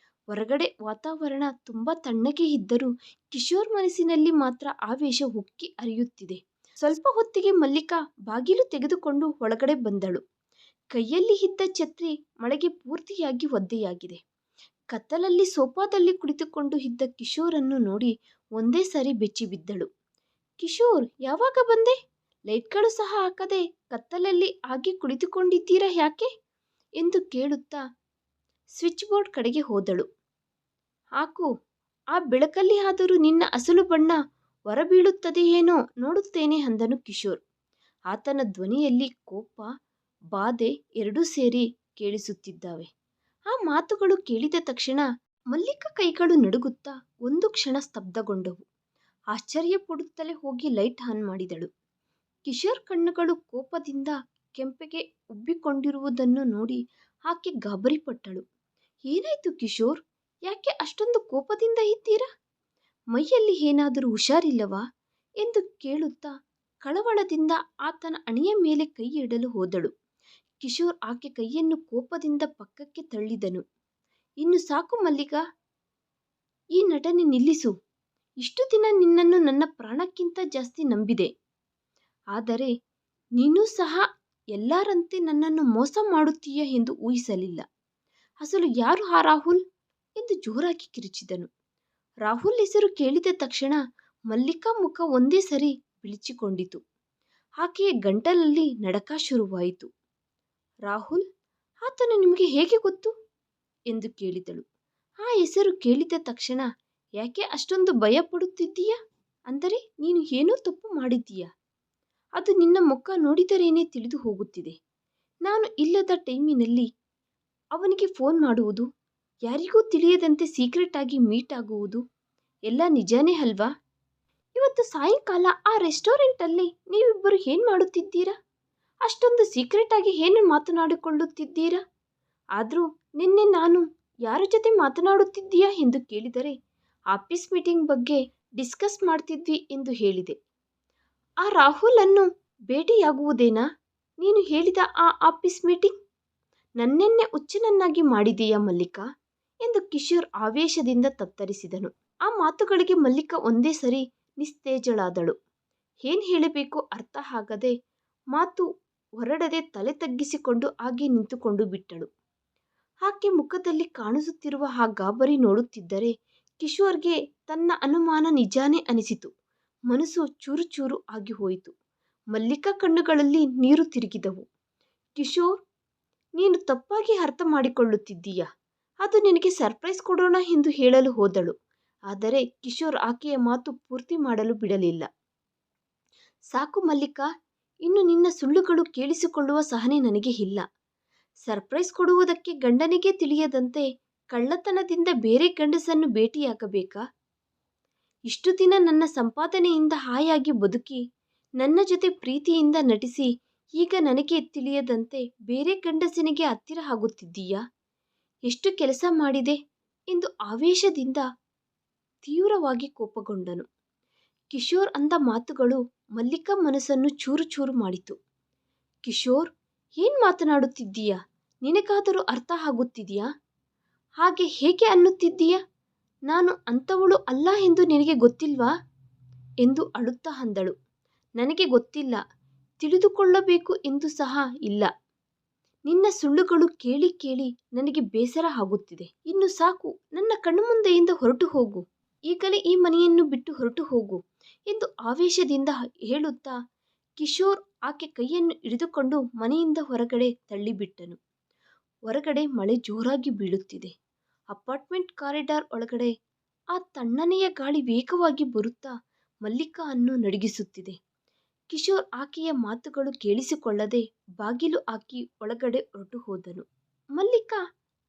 ಹೊರಗಡೆ ವಾತಾವರಣ ತುಂಬ ತಣ್ಣಗೆ ಇದ್ದರೂ ಕಿಶೋರ್ ಮನಸ್ಸಿನಲ್ಲಿ ಮಾತ್ರ ಆವೇಶ ಉಕ್ಕಿ ಹರಿಯುತ್ತಿದೆ. ಸ್ವಲ್ಪ ಹೊತ್ತಿಗೆ ಮಲ್ಲಿಕಾ ಬಾಗಿಲು ತೆಗೆದುಕೊಂಡು ಒಳಗಡೆ ಬಂದಳು. ಕೈಯಲ್ಲಿ ಇದ್ದ ಛತ್ರಿ ಮಳೆಗೆ ಪೂರ್ತಿಯಾಗಿ ಒದ್ದೆಯಾಗಿದೆ. ಕತ್ತಲಲ್ಲಿ ಸೋಫಾದಲ್ಲಿ ಕುಳಿತುಕೊಂಡು ಇದ್ದ ಕಿಶೋರನ್ನು ನೋಡಿ ಒಂದೇ ಸಾರಿ ಬೆಚ್ಚಿಬಿದ್ದಳು. ಕಿಶೋರ್, ಯಾವಾಗ ಬಂದೆ? ಲೈಟ್ಗಳು ಸಹ ಹಾಕದೆ ಕತ್ತಲಲ್ಲಿ ಹಾಗೆ ಕುಳಿತುಕೊಂಡಿದ್ದೀರಾ ಯಾಕೆ ಎಂದು ಕೇಳುತ್ತಾ ಸ್ವಿಚ್ ಬೋರ್ಡ್ ಕಡೆಗೆ ಹೋದಳು. ಹಾಕು, ಆ ಬೆಳಕಲ್ಲಿ ಆದರೂ ನಿನ್ನ ಅಸಲು ಬಣ್ಣ ಹೊರಬೀಳುತ್ತದೆಯೇನೋ ನೋಡುತ್ತೇನೆ ಅಂದನು ಕಿಶೋರ್. ಆತನ ಧ್ವನಿಯಲ್ಲಿ ಕೋಪ, ಬಾಧೆ ಎರಡೂ ಸೇರಿ ಕೇಳಿಸುತ್ತಿದ್ದಾವೆ. ಆ ಮಾತುಗಳು ಕೇಳಿದ ತಕ್ಷಣ ಮಲ್ಲಿಕಾ ಕೈಗಳು ನಡುಗುತ್ತಾ ಒಂದು ಕ್ಷಣ ಸ್ತಬ್ಧಗೊಂಡವು. ಆಶ್ಚರ್ಯ ಪಡುತ್ತಲೇ ಹೋಗಿ ಲೈಟ್ ಆನ್ ಮಾಡಿದಳು. ಕಿಶೋರ್ ಕಣ್ಣುಗಳು ಕೋಪದಿಂದ ಕೆಂಪಗೆ ಉಬ್ಬಿಕೊಂಡಿರುವುದನ್ನು ನೋಡಿ ಆಕೆ ಗಾಬರಿಪಟ್ಟಳು. ಏನಾಯ್ತು ಕಿಶೋರ್? ಯಾಕೆ ಅಷ್ಟೊಂದು ಕೋಪದಿಂದ ಇದ್ದೀರಾ? ಮೈಯಲ್ಲಿ ಏನಾದರೂ ಹುಷಾರಿಲ್ಲವಾ ಎಂದು ಕೇಳುತ್ತಾ ಕಳವಳದಿಂದ ಆತನ ಹಣೆಯ ಮೇಲೆ ಕೈ ಇಡಲು ಹೋದಳು. ಕಿಶೋರ್ ಆಕೆ ಕೈಯನ್ನು ಕೋಪದಿಂದ ಪಕ್ಕಕ್ಕೆ ತಳ್ಳಿದನು. ಇನ್ನು ಸಾಕು ಮಲ್ಲಿಕಾ, ಈ ನಟನೆ ನಿಲ್ಲಿಸು. ಇಷ್ಟು ದಿನ ನಿನ್ನನ್ನು ನನ್ನ ಪ್ರಾಣಕ್ಕಿಂತ ಜಾಸ್ತಿ ನಂಬಿದೆ. ಆದರೆ ನೀನೂ ಸಹ ಎಲ್ಲರಂತೆ ನನ್ನನ್ನು ಮೋಸ ಮಾಡುತ್ತೀಯ ಎಂದು ಊಹಿಸಲಿಲ್ಲ. ಅಸಲು ಯಾರು ಆ ರಾಹುಲ್ ಎಂದು ಜೋರಾಗಿ ಕಿರುಚಿದನು. ರಾಹುಲ್ ಹೆಸರು ಕೇಳಿದ ತಕ್ಷಣ ಮಲ್ಲಿಕಾ ಮುಖ ಒಂದೇ ಸರಿ ಬಿಳಿಚಿಕೊಂಡಿತು. ಆಕೆಯ ಗಂಟಲಲ್ಲಿ ನಡಕ ಶುರುವಾಯಿತು. ರಾಹುಲ್? ಆತನು ನಿಮಗೆ ಹೇಗೆ ಗೊತ್ತು ಎಂದು ಕೇಳಿದಳು. ಆ ಹೆಸರು ಕೇಳಿದ ತಕ್ಷಣ ಯಾಕೆ ಅಷ್ಟೊಂದು ಭಯ ಪಡುತ್ತಿದ್ದೀಯಾ? ಅಂದರೆ ನೀನು ಏನೋ ತಪ್ಪು ಮಾಡಿದ್ದೀಯಾ? ಅದು ನಿನ್ನ ಮುಖ ನೋಡಿದರೇನೆ ತಿಳಿದು ಹೋಗುತ್ತಿದೆ. ನಾನು ಇಲ್ಲದ ಟೈಮಿನಲ್ಲಿ ಅವನಿಗೆ ಫೋನ್ ಮಾಡುವುದು, ಯಾರಿಗೂ ತಿಳಿಯದಂತೆ ಸೀಕ್ರೆಟ್ ಆಗಿ ಮೀಟ್ ಆಗುವುದು ಎಲ್ಲ ನಿಜಾನೇ ಅಲ್ವಾ? ಇವತ್ತು ಸಾಯಂಕಾಲ ಆ ರೆಸ್ಟೋರೆಂಟಲ್ಲಿ ನೀವಿಬ್ಬರು ಏನು ಮಾಡುತ್ತಿದ್ದೀರಾ? ಅಷ್ಟೊಂದು ಸೀಕ್ರೆಟ್ ಆಗಿ ಏನು ಮಾತನಾಡಿಕೊಳ್ಳುತ್ತಿದ್ದೀರಾ? ಆದರೂ ನಿನ್ನೆ ನಾನು ಯಾರ ಜೊತೆ ಮಾತನಾಡುತ್ತಿದ್ದೀಯಾ ಎಂದು ಕೇಳಿದರೆ ಆಫೀಸ್ ಮೀಟಿಂಗ್ ಬಗ್ಗೆ ಡಿಸ್ಕಸ್ ಮಾಡ್ತಿದ್ವಿ ಎಂದು ಹೇಳಿದೆ. ಆ ರಾಹುಲನ್ನು ಭೇಟಿಯಾಗುವುದೇನಾ ನೀನು ಹೇಳಿದ ಆ ಆಫೀಸ್ ಮೀಟಿಂಗ್? ನನ್ನೆನ್ನೆ ಹುಚ್ಚನನ್ನಾಗಿ ಮಾಡಿದೆಯಾ ಮಲ್ಲಿಕಾ ಎಂದು ಕಿಶೋರ್ ಆವೇಶದಿಂದ ತತ್ತರಿಸಿದನು. ಆ ಮಾತುಗಳಿಗೆ ಮಲ್ಲಿಕಾ ಒಂದೇ ಸರಿ ನಿಸ್ತೇಜಳಾದಳು. ಏನು ಹೇಳಬೇಕು ಅರ್ಥ ಆಗದೆ ಮಾತು ಹೊರಡದೆ ತಲೆ ತಗ್ಗಿಸಿಕೊಂಡು ಹಾಗೆ ನಿಂತುಕೊಂಡು ಬಿಟ್ಟಳು. ಆಕೆ ಮುಖದಲ್ಲಿ ಕಾಣಿಸುತ್ತಿರುವ ಆ ಗಾಬರಿ ನೋಡುತ್ತಿದ್ದರೆ ಕಿಶೋರ್ಗೆ ತನ್ನ ಅನುಮಾನ ನಿಜಾನೇ ಅನಿಸಿತು. ಮನಸ್ಸು ಚೂರು ಚೂರು ಆಗಿ ಹೋಯಿತು. ಮಲ್ಲಿಕಾ ಕಣ್ಣುಗಳಲ್ಲಿ ನೀರು ತಿರುಗಿದವು. ಕಿಶೋರ್, ನೀನು ತಪ್ಪಾಗಿ ಅರ್ಥ ಮಾಡಿಕೊಳ್ಳುತ್ತಿದ್ದೀಯಾ. ಅದು ನಿನಗೆ ಸರ್ಪ್ರೈಸ್ ಕೊಡೋಣ ಎಂದು ಹೇಳಲು ಹೋದಳು. ಆದರೆ ಕಿಶೋರ್ ಆಕೆಯ ಮಾತು ಪೂರ್ತಿ ಮಾಡಲು ಬಿಡಲಿಲ್ಲ. ಸಾಕು ಮಲ್ಲಿಕಾ, ಇನ್ನು ನಿನ್ನ ಸುಳ್ಳುಗಳು ಕೇಳಿಸಿಕೊಳ್ಳುವ ಸಹನೆ ನನಗೆ ಇಲ್ಲ. ಸರ್ಪ್ರೈಸ್ ಕೊಡುವುದಕ್ಕೆ ಗಂಡನಿಗೆ ತಿಳಿಯದಂತೆ ಕಳ್ಳತನದಿಂದ ಬೇರೆ ಗಂಡಸನ್ನು ಭೇಟಿಯಾಗಬೇಕಾ? ಇಷ್ಟು ದಿನ ನನ್ನ ಸಂಪಾದನೆಯಿಂದ ಹಾಯಾಗಿ ಬದುಕಿ ನನ್ನ ಜೊತೆ ಪ್ರೀತಿಯಿಂದ ನಟಿಸಿ ಈಗ ನನಗೆ ತಿಳಿಯದಂತೆ ಬೇರೆ ಗಂಡಸನಿಗೆ ಹತ್ತಿರ ಆಗುತ್ತಿದ್ದೀಯಾ? ಎಷ್ಟು ಕೆಲಸ ಮಾಡಿದೆ ಎಂದು ಆವೇಶದಿಂದ ತೀವ್ರವಾಗಿ ಕೋಪಗೊಂಡನು. ಕಿಶೋರ್ ಅಂದ ಮಾತುಗಳು ಮಲ್ಲಿಕಾ ಮನಸ್ಸನ್ನು ಚೂರು ಚೂರು ಮಾಡಿತು. ಕಿಶೋರ್, ಏನ್ ಮಾತನಾಡುತ್ತಿದ್ದೀಯಾ? ನಿನಗಾದರೂ ಅರ್ಥ ಆಗುತ್ತಿದೆಯಾ? ಹಾಗೆ ಹೇಗೆ ಅನ್ನುತ್ತಿದ್ದೀಯಾ? ನಾನು ಅಂಥವಳು ಅಲ್ಲ ಎಂದು ನಿನಗೆ ಗೊತ್ತಿಲ್ವಾ ಎಂದು ಅಳುತ್ತಾ ಅಂದಳು. ನನಗೆ ಗೊತ್ತಿಲ್ಲ, ತಿಳಿದುಕೊಳ್ಳಬೇಕು ಎಂದು ಸಹ ಇಲ್ಲ. ನಿನ್ನ ಸುಳ್ಳುಗಳು ಕೇಳಿ ಕೇಳಿ ನನಗೆ ಬೇಸರ ಆಗುತ್ತಿದೆ. ಇನ್ನು ಸಾಕು, ನನ್ನ ಕಣ್ಣು ಮುಂದೆಯಿಂದ ಹೊರಟು ಹೋಗು. ಈಗಲೇ ಈ ಮನೆಯನ್ನು ಬಿಟ್ಟು ಹೊರಟು ಹೋಗು ಎಂದು ಆವೇಶದಿಂದ ಹೇಳುತ್ತಾ ಕಿಶೋರ್ ಆಕೆ ಕೈಯನ್ನು ಹಿಡಿದುಕೊಂಡು ಮನೆಯಿಂದ ಹೊರಗಡೆ ತಳ್ಳಿಬಿಟ್ಟನು. ಹೊರಗಡೆ ಮಳೆ ಜೋರಾಗಿ ಬೀಳುತ್ತಿದೆ. ಅಪಾರ್ಟ್ಮೆಂಟ್ ಕಾರಿಡಾರ್ ಒಳಗಡೆ ಆ ತಣ್ಣನೆಯ ಗಾಳಿ ವೇಗವಾಗಿ ಬರುತ್ತಾ ಮಲ್ಲಿಕಾ ಅನ್ನು ನಡುಗಿಸುತ್ತಿದೆ. ಕಿಶೋರ್ ಆಕೆಯ ಮಾತುಗಳು ಕೇಳಿಸಿಕೊಳ್ಳದೆ ಬಾಗಿಲು ಹಾಕಿ ಒಳಗಡೆ ಹೊರಟು ಹೋದನು. ಮಲ್ಲಿಕಾ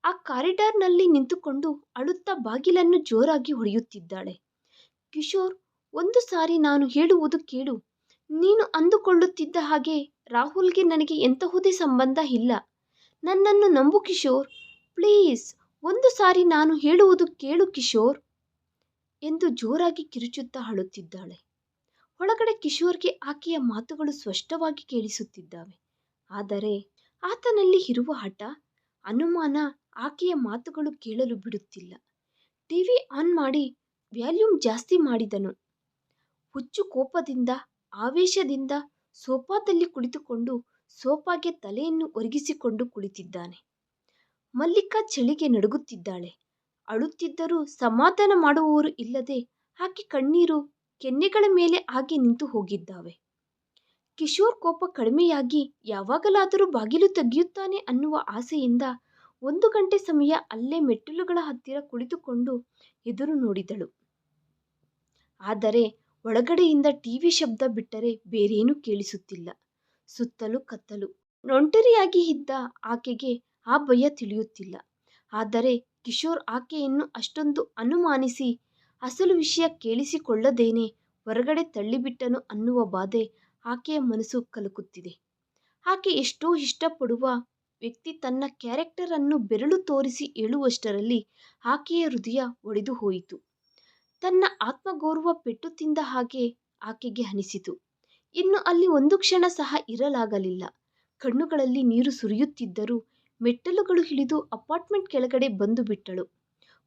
ಆ ಕಾರಿಡಾರ್ನಲ್ಲಿ ನಿಂತುಕೊಂಡು ಅಳುತ್ತಾ ಬಾಗಿಲನ್ನು ಜೋರಾಗಿ ಹೊಡೆಯುತ್ತಿದ್ದಾಳೆ. ಕಿಶೋರ್, ಒಂದು ಸಾರಿ ನಾನು ಹೇಳುವುದು ಕೇಳು. ನೀನು ಅಂದುಕೊಳ್ಳುತ್ತಿದ್ದ ಹಾಗೆ ರಾಹುಲ್ಗೆ ನನಗೆ ಎಂತಹುದೇ ಸಂಬಂಧ ಇಲ್ಲ. ನನ್ನನ್ನು ನಂಬು ಕಿಶೋರ್, ಪ್ಲೀಸ್. ಒಂದು ಸಾರಿ ನಾನು ಹೇಳುವುದು ಕೇಳು ಕಿಶೋರ್ ಎಂದು ಜೋರಾಗಿ ಕಿರುಚುತ್ತಾ ಅಳುತ್ತಿದ್ದಾಳೆ. ಒಳಗಡೆ ಕಿಶೋರ್ಗೆ ಆಕೆಯ ಮಾತುಗಳು ಸ್ಪಷ್ಟವಾಗಿ ಕೇಳಿಸುತ್ತಿದ್ದಾವೆ. ಆದರೆ ಆತನಲ್ಲಿ ಇರುವ ಹಠ, ಅನುಮಾನ ಆಕೆಯ ಮಾತುಗಳು ಕೇಳಲು ಬಿಡುತ್ತಿಲ್ಲ. ಟಿವಿ ಆನ್ ಮಾಡಿ ವ್ಯಾಲ್ಯೂಮ್ ಜಾಸ್ತಿ ಮಾಡಿದನು. ಹುಚ್ಚು ಕೋಪದಿಂದ ಆವೇಶದಿಂದ ಸೋಫಾದಲ್ಲಿ ಕುಳಿತುಕೊಂಡು ಸೋಫಾಗೆ ತಲೆಯನ್ನು ಒರಗಿಸಿಕೊಂಡು ಕುಳಿತಿದ್ದಾನೆ. ಮಲ್ಲಿಕಾ ಚಳಿಗೆ ನಡುಗುತ್ತಿದ್ದಾಳೆ. ಅಳುತ್ತಿದ್ದರೂ ಸಮಾಧಾನ ಮಾಡುವವರು ಇಲ್ಲದೆ ಆಕೆ ಕಣ್ಣೀರು ಕೆನ್ನೆಗಳ ಮೇಲೆ ಹಾಗೆ ನಿಂತು ಹೋಗಿದ್ದಾವೆ. ಕಿಶೋರ್ ಕೋಪ ಕಡಿಮೆಯಾಗಿ ಯಾವಾಗಲಾದರೂ ಬಾಗಿಲು ತೆಗೆಯುತ್ತಾನೆ ಅನ್ನುವ ಆಸೆಯಿಂದ 1 ಗಂಟೆ ಸಮಯ ಅಲ್ಲೇ ಮೆಟ್ಟಿಲುಗಳ ಹತ್ತಿರ ಕುಳಿತುಕೊಂಡು ಎದುರು ನೋಡಿದಳು. ಆದರೆ ಒಳಗಡೆಯಿಂದ ಟಿವಿ ಶಬ್ದ ಬಿಟ್ಟರೆ ಬೇರೇನೂ ಕೇಳಿಸುತ್ತಿಲ್ಲ. ಸುತ್ತಲೂ ಕತ್ತಲು. ಒಂಟರಿಯಾಗಿ ಇದ್ದ ಆಕೆಗೆ ಆ ಭಯ ತಿಳಿಯುತ್ತಿಲ್ಲ. ಆದರೆ ಕಿಶೋರ್ ಆಕೆಯನ್ನು ಅಷ್ಟೊಂದು ಅನುಮಾನಿಸಿ ಅಸಲು ವಿಷಯ ಕೇಳಿಸಿಕೊಳ್ಳದೇನೆ ಹೊರಗಡೆ ತಳ್ಳಿಬಿಟ್ಟನು ಅನ್ನುವ ಬಾಧೆ ಆಕೆಯ ಮನಸ್ಸು ಕಲಕುತ್ತಿದೆ. ಆಕೆ ಎಷ್ಟೋ ಇಷ್ಟಪಡುವ ವ್ಯಕ್ತಿ ತನ್ನ ಕ್ಯಾರೆಕ್ಟರ್ ಅನ್ನು ಬೆರಳು ತೋರಿಸಿ ಹೇಳುವಷ್ಟರಲ್ಲಿ ಆಕೆಯ ಹೃದಯ ಒಡೆದು ಹೋಯಿತು. ತನ್ನ ಆತ್ಮಗೌರವ ಪೆಟ್ಟು ತಿಂದ ಹಾಗೆ ಆಕೆಗೆ ಅನಿಸಿತು. ಇನ್ನು ಅಲ್ಲಿ ಒಂದು ಕ್ಷಣ ಸಹ ಇರಲಾಗಲಿಲ್ಲ. ಕಣ್ಣುಗಳಲ್ಲಿ ನೀರು ಸುರಿಯುತ್ತಿದ್ದರೂ ಮೆಟ್ಟಲುಗಳು ಇಳಿದು ಅಪಾರ್ಟ್ಮೆಂಟ್ ಕೆಳಗಡೆ ಬಂದು ಬಿಟ್ಟಳು.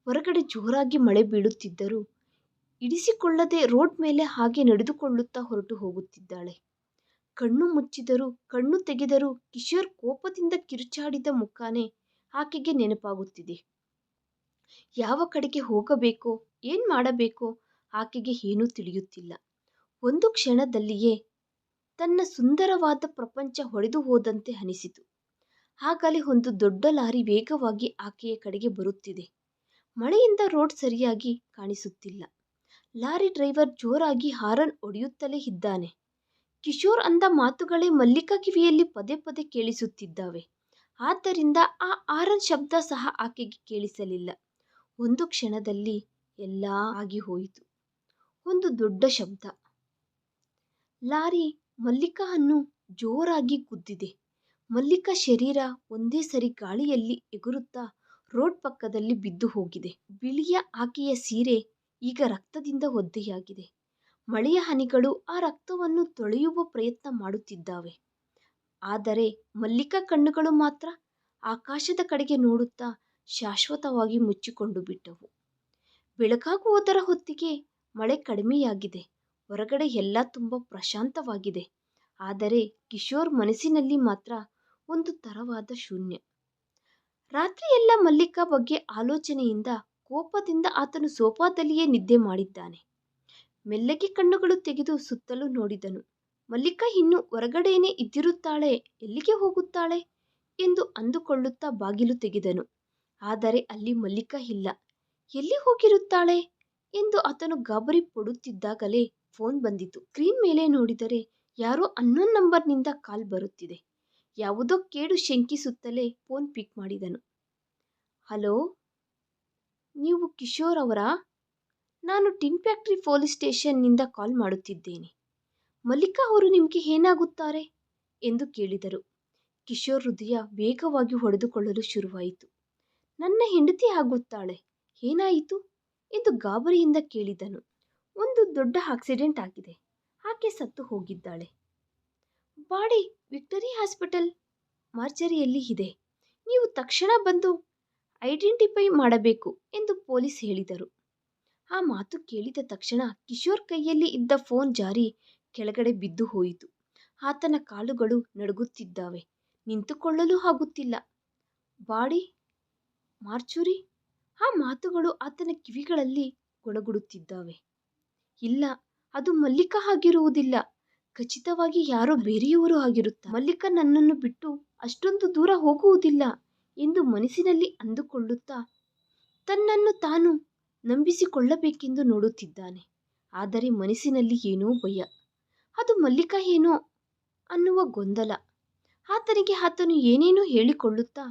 ಹೊರಗಡೆ ಜೋರಾಗಿ ಮಳೆ ಬೀಳುತ್ತಿದ್ದರೂ ಇಡಿಸಿಕೊಳ್ಳದೆ ರೋಡ್ ಮೇಲೆ ಹಾಗೆ ನಡೆದುಕೊಳ್ಳುತ್ತಾ ಹೊರಟು ಹೋಗುತ್ತಿದ್ದಾಳೆ. ಕಣ್ಣು ಮುಚ್ಚಿದರೂ ಕಣ್ಣು ತೆಗೆದರೂ ಕಿಶೋರ್ ಕೋಪದಿಂದ ಕಿರುಚಾಡಿದ ಮುಖಾನೇ ಆಕೆಗೆ ನೆನಪಾಗುತ್ತಿದೆ. ಯಾವ ಕಡೆಗೆ ಹೋಗಬೇಕೋ ಏನ್ ಮಾಡಬೇಕೋ ಆಕೆಗೆ ಏನೂ ತಿಳಿಯುತ್ತಿಲ್ಲ. ಒಂದು ಕ್ಷಣದಲ್ಲಿಯೇ ತನ್ನ ಸುಂದರವಾದ ಪ್ರಪಂಚ ಹೊಡೆದು ಹೋದಂತೆ ಅನಿಸಿತು. ಆಗಲೇ ಒಂದು ದೊಡ್ಡ ಲಾರಿ ವೇಗವಾಗಿ ಆಕೆಯ ಕಡೆಗೆ ಬರುತ್ತಿದೆ. ಮಳೆಯಿಂದ ರೋಡ್ ಸರಿಯಾಗಿ ಕಾಣಿಸುತ್ತಿಲ್ಲ. ಲಾರಿ ಡ್ರೈವರ್ ಜೋರಾಗಿ ಹಾರನ್ ಹೊಡೆಯುತ್ತಲೇ ಇದ್ದಾನೆ. ಕಿಶೋರ್ ಅಂದ ಮಾತುಗಳೇ ಮಲ್ಲಿಕಾ ಕಿವಿಯಲ್ಲಿ ಪದೇ ಪದೇ ಕೇಳಿಸುತ್ತಿದ್ದಾವೆ. ಆದ್ದರಿಂದ ಆ ಹಾರನ್ ಶಬ್ದ ಸಹ ಆಕೆಗೆ ಕೇಳಿಸಲಿಲ್ಲ. ಒಂದು ಕ್ಷಣದಲ್ಲಿ ಎಲ್ಲ ಆಗಿ ಹೋಯಿತು. ಒಂದು ದೊಡ್ಡ ಶಬ್ದ. ಲಾರಿ ಮಲ್ಲಿಕಾ ಅನ್ನು ಜೋರಾಗಿ ಗುದ್ದಿದೆ. ಮಲ್ಲಿಕಾ ಶರೀರ ಒಂದೇ ಸರಿ ಗಾಳಿಯಲ್ಲಿ ಎಗುರುತ್ತಾ ರೋಡ್ ಪಕ್ಕದಲ್ಲಿ ಬಿದ್ದು ಹೋಗಿದೆ. ಬಿಳಿಯ ಆಕೆಯ ಸೀರೆ ಈಗ ರಕ್ತದಿಂದ ಒದ್ದೆಯಾಗಿದೆ. ಮಳೆಯ ಹನಿಗಳು ಆ ರಕ್ತವನ್ನು ತೊಳೆಯುವ ಪ್ರಯತ್ನ ಮಾಡುತ್ತಿದ್ದಾವೆ. ಆದರೆ ಮಲ್ಲಿಕಾ ಕಣ್ಣುಗಳು ಮಾತ್ರ ಆಕಾಶದ ಕಡೆಗೆ ನೋಡುತ್ತಾ ಶಾಶ್ವತವಾಗಿ ಮುಚ್ಚಿಕೊಂಡು ಬಿಟ್ಟವು. ಬೆಳಗಾಗುವುದರ ಹೊತ್ತಿಗೆ ಮಳೆ ಕಡಿಮೆಯಾಗಿದೆ. ಹೊರಗಡೆ ಎಲ್ಲ ತುಂಬ ಪ್ರಶಾಂತವಾಗಿದೆ. ಆದರೆ ಕಿಶೋರ್ ಮನಸ್ಸಿನಲ್ಲಿ ಮಾತ್ರ ಒಂದು ತರವಾದ ಶೂನ್ಯ. ರಾತ್ರಿಯೆಲ್ಲ ಮಲ್ಲಿಕಾ ಬಗ್ಗೆ ಆಲೋಚನೆಯಿಂದ ಕೋಪದಿಂದ ಆತನು ಸೋಫಾದಲ್ಲಿಯೇ ನಿದ್ದೆ ಮಾಡಿದ್ದಾನೆ. ಮೆಲ್ಲಗೆ ಕಣ್ಣುಗಳು ತೆಗೆದು ಸುತ್ತಲೂ ನೋಡಿದನು. ಮಲ್ಲಿಕಾ ಇನ್ನು ಹೊರಗಡೆನೇ ಇದ್ದಿರುತ್ತಾಳೆ, ಎಲ್ಲಿಗೆ ಹೋಗುತ್ತಾಳೆ ಎಂದು ಅಂದುಕೊಳ್ಳುತ್ತಾ ಬಾಗಿಲು ತೆಗೆದನು. ಆದರೆ ಅಲ್ಲಿ ಮಲ್ಲಿಕಾ ಇಲ್ಲ. ಎಲ್ಲಿ ಹೋಗಿರುತ್ತಾಳೆ ಎಂದು ಆತನು ಗಾಬರಿ ಪಡುತ್ತಿದ್ದಾಗಲೇ ಫೋನ್ ಬಂದಿತು. ಸ್ಕ್ರೀನ್ ಮೇಲೆ ನೋಡಿದರೆ ಯಾರೋ ಅನ್ನೋನ್ ನಂಬರ್ನಿಂದ ಕಾಲ್ ಬರುತ್ತಿದೆ. ಯಾವುದೋ ಕೇಡು ಶಂಕಿಸುತ್ತಲೇ ಫೋನ್ ಪಿಕ್ ಮಾಡಿದನು. ಹಲೋ, ನೀವು ಕಿಶೋರ್ ಅವರಾ? ನಾನು ಟಿನ್ ಫ್ಯಾಕ್ಟರಿ ಪೊಲೀಸ್ ಸ್ಟೇಷನ್ನಿಂದ ಕಾಲ್ ಮಾಡುತ್ತಿದ್ದೇನೆ. ಮಲ್ಲಿಕಾ ಅವರು ನಿಮಗೆ ಏನಾಗುತ್ತಾರೆ ಎಂದು ಕೇಳಿದರು. ಕಿಶೋರ್ ಹೃದಯ ವೇಗವಾಗಿ ಹೊಡೆದುಕೊಳ್ಳಲು ಶುರುವಾಯಿತು. ನನ್ನ ಹೆಂಡತಿ ಆಗುತ್ತಾಳೆ, ಏನಾಯಿತು ಎಂದು ಗಾಬರಿಯಿಂದ ಕೇಳಿದನು. ಒಂದು ದೊಡ್ಡ ಆಕ್ಸಿಡೆಂಟ್ ಆಗಿದೆ, ಆಕೆ ಸತ್ತು ಹೋಗಿದ್ದಾಳೆ. ಬಾಡಿ ವಿಕ್ಟರಿ ಹಾಸ್ಪಿಟಲ್ ಮಾರ್ಚರಿಯಲ್ಲಿ ಇದೆ. ನೀವು ತಕ್ಷಣ ಬಂದು ಐಡೆಂಟಿಫೈ ಮಾಡಬೇಕು ಎಂದು ಪೊಲೀಸ್ ಹೇಳಿದರು. ಆ ಮಾತು ಕೇಳಿದ ತಕ್ಷಣ ಕಿಶೋರ್ ಕೈಯಲ್ಲಿ ಇದ್ದ ಫೋನ್ ಜಾರಿ ಕೆಳಗಡೆ ಬಿದ್ದು ಹೋಯಿತು. ಆತನ ಕಾಲುಗಳು ನಡುಗುತ್ತಿದ್ದಾವೆ, ನಿಂತುಕೊಳ್ಳಲು ಆಗುತ್ತಿಲ್ಲ. ಬಾಡಿ ಮಾರ್ಚುರಿ, ಆ ಮಾತುಗಳು ಆತನ ಕಿವಿಗಳಲ್ಲಿ ಗೊಣಗುಡುತ್ತಿದ್ದಾವೆ. ಇಲ್ಲ, ಅದು ಮಲ್ಲಿಕಾ ಆಗಿರುವುದಿಲ್ಲ, ಖಚಿತವಾಗಿ ಯಾರೋ ಬೇರೆಯವರು ಆಗಿರುತ್ತಾರೆ. ಮಲ್ಲಿಕಾ ನನ್ನನ್ನು ಬಿಟ್ಟು ಅಷ್ಟೊಂದು ದೂರ ಹೋಗುವುದಿಲ್ಲ ಎಂದು ಮನಸ್ಸಿನಲ್ಲಿ ಅಂದುಕೊಳ್ಳುತ್ತಾ ತನ್ನನ್ನು ತಾನು ನಂಬಿಸಿಕೊಳ್ಳಬೇಕೆಂದು ನೋಡುತ್ತಿದ್ದಾನೆ. ಆದರೆ ಮನಸ್ಸಿನಲ್ಲಿ ಏನೋ ಭಯ, ಅದು ಮಲ್ಲಿಕಾ ಏನೋ ಅನ್ನುವ ಗೊಂದಲ. ಆತನು ಏನೇನೋ ಹೇಳಿಕೊಳ್ಳುತ್ತಾ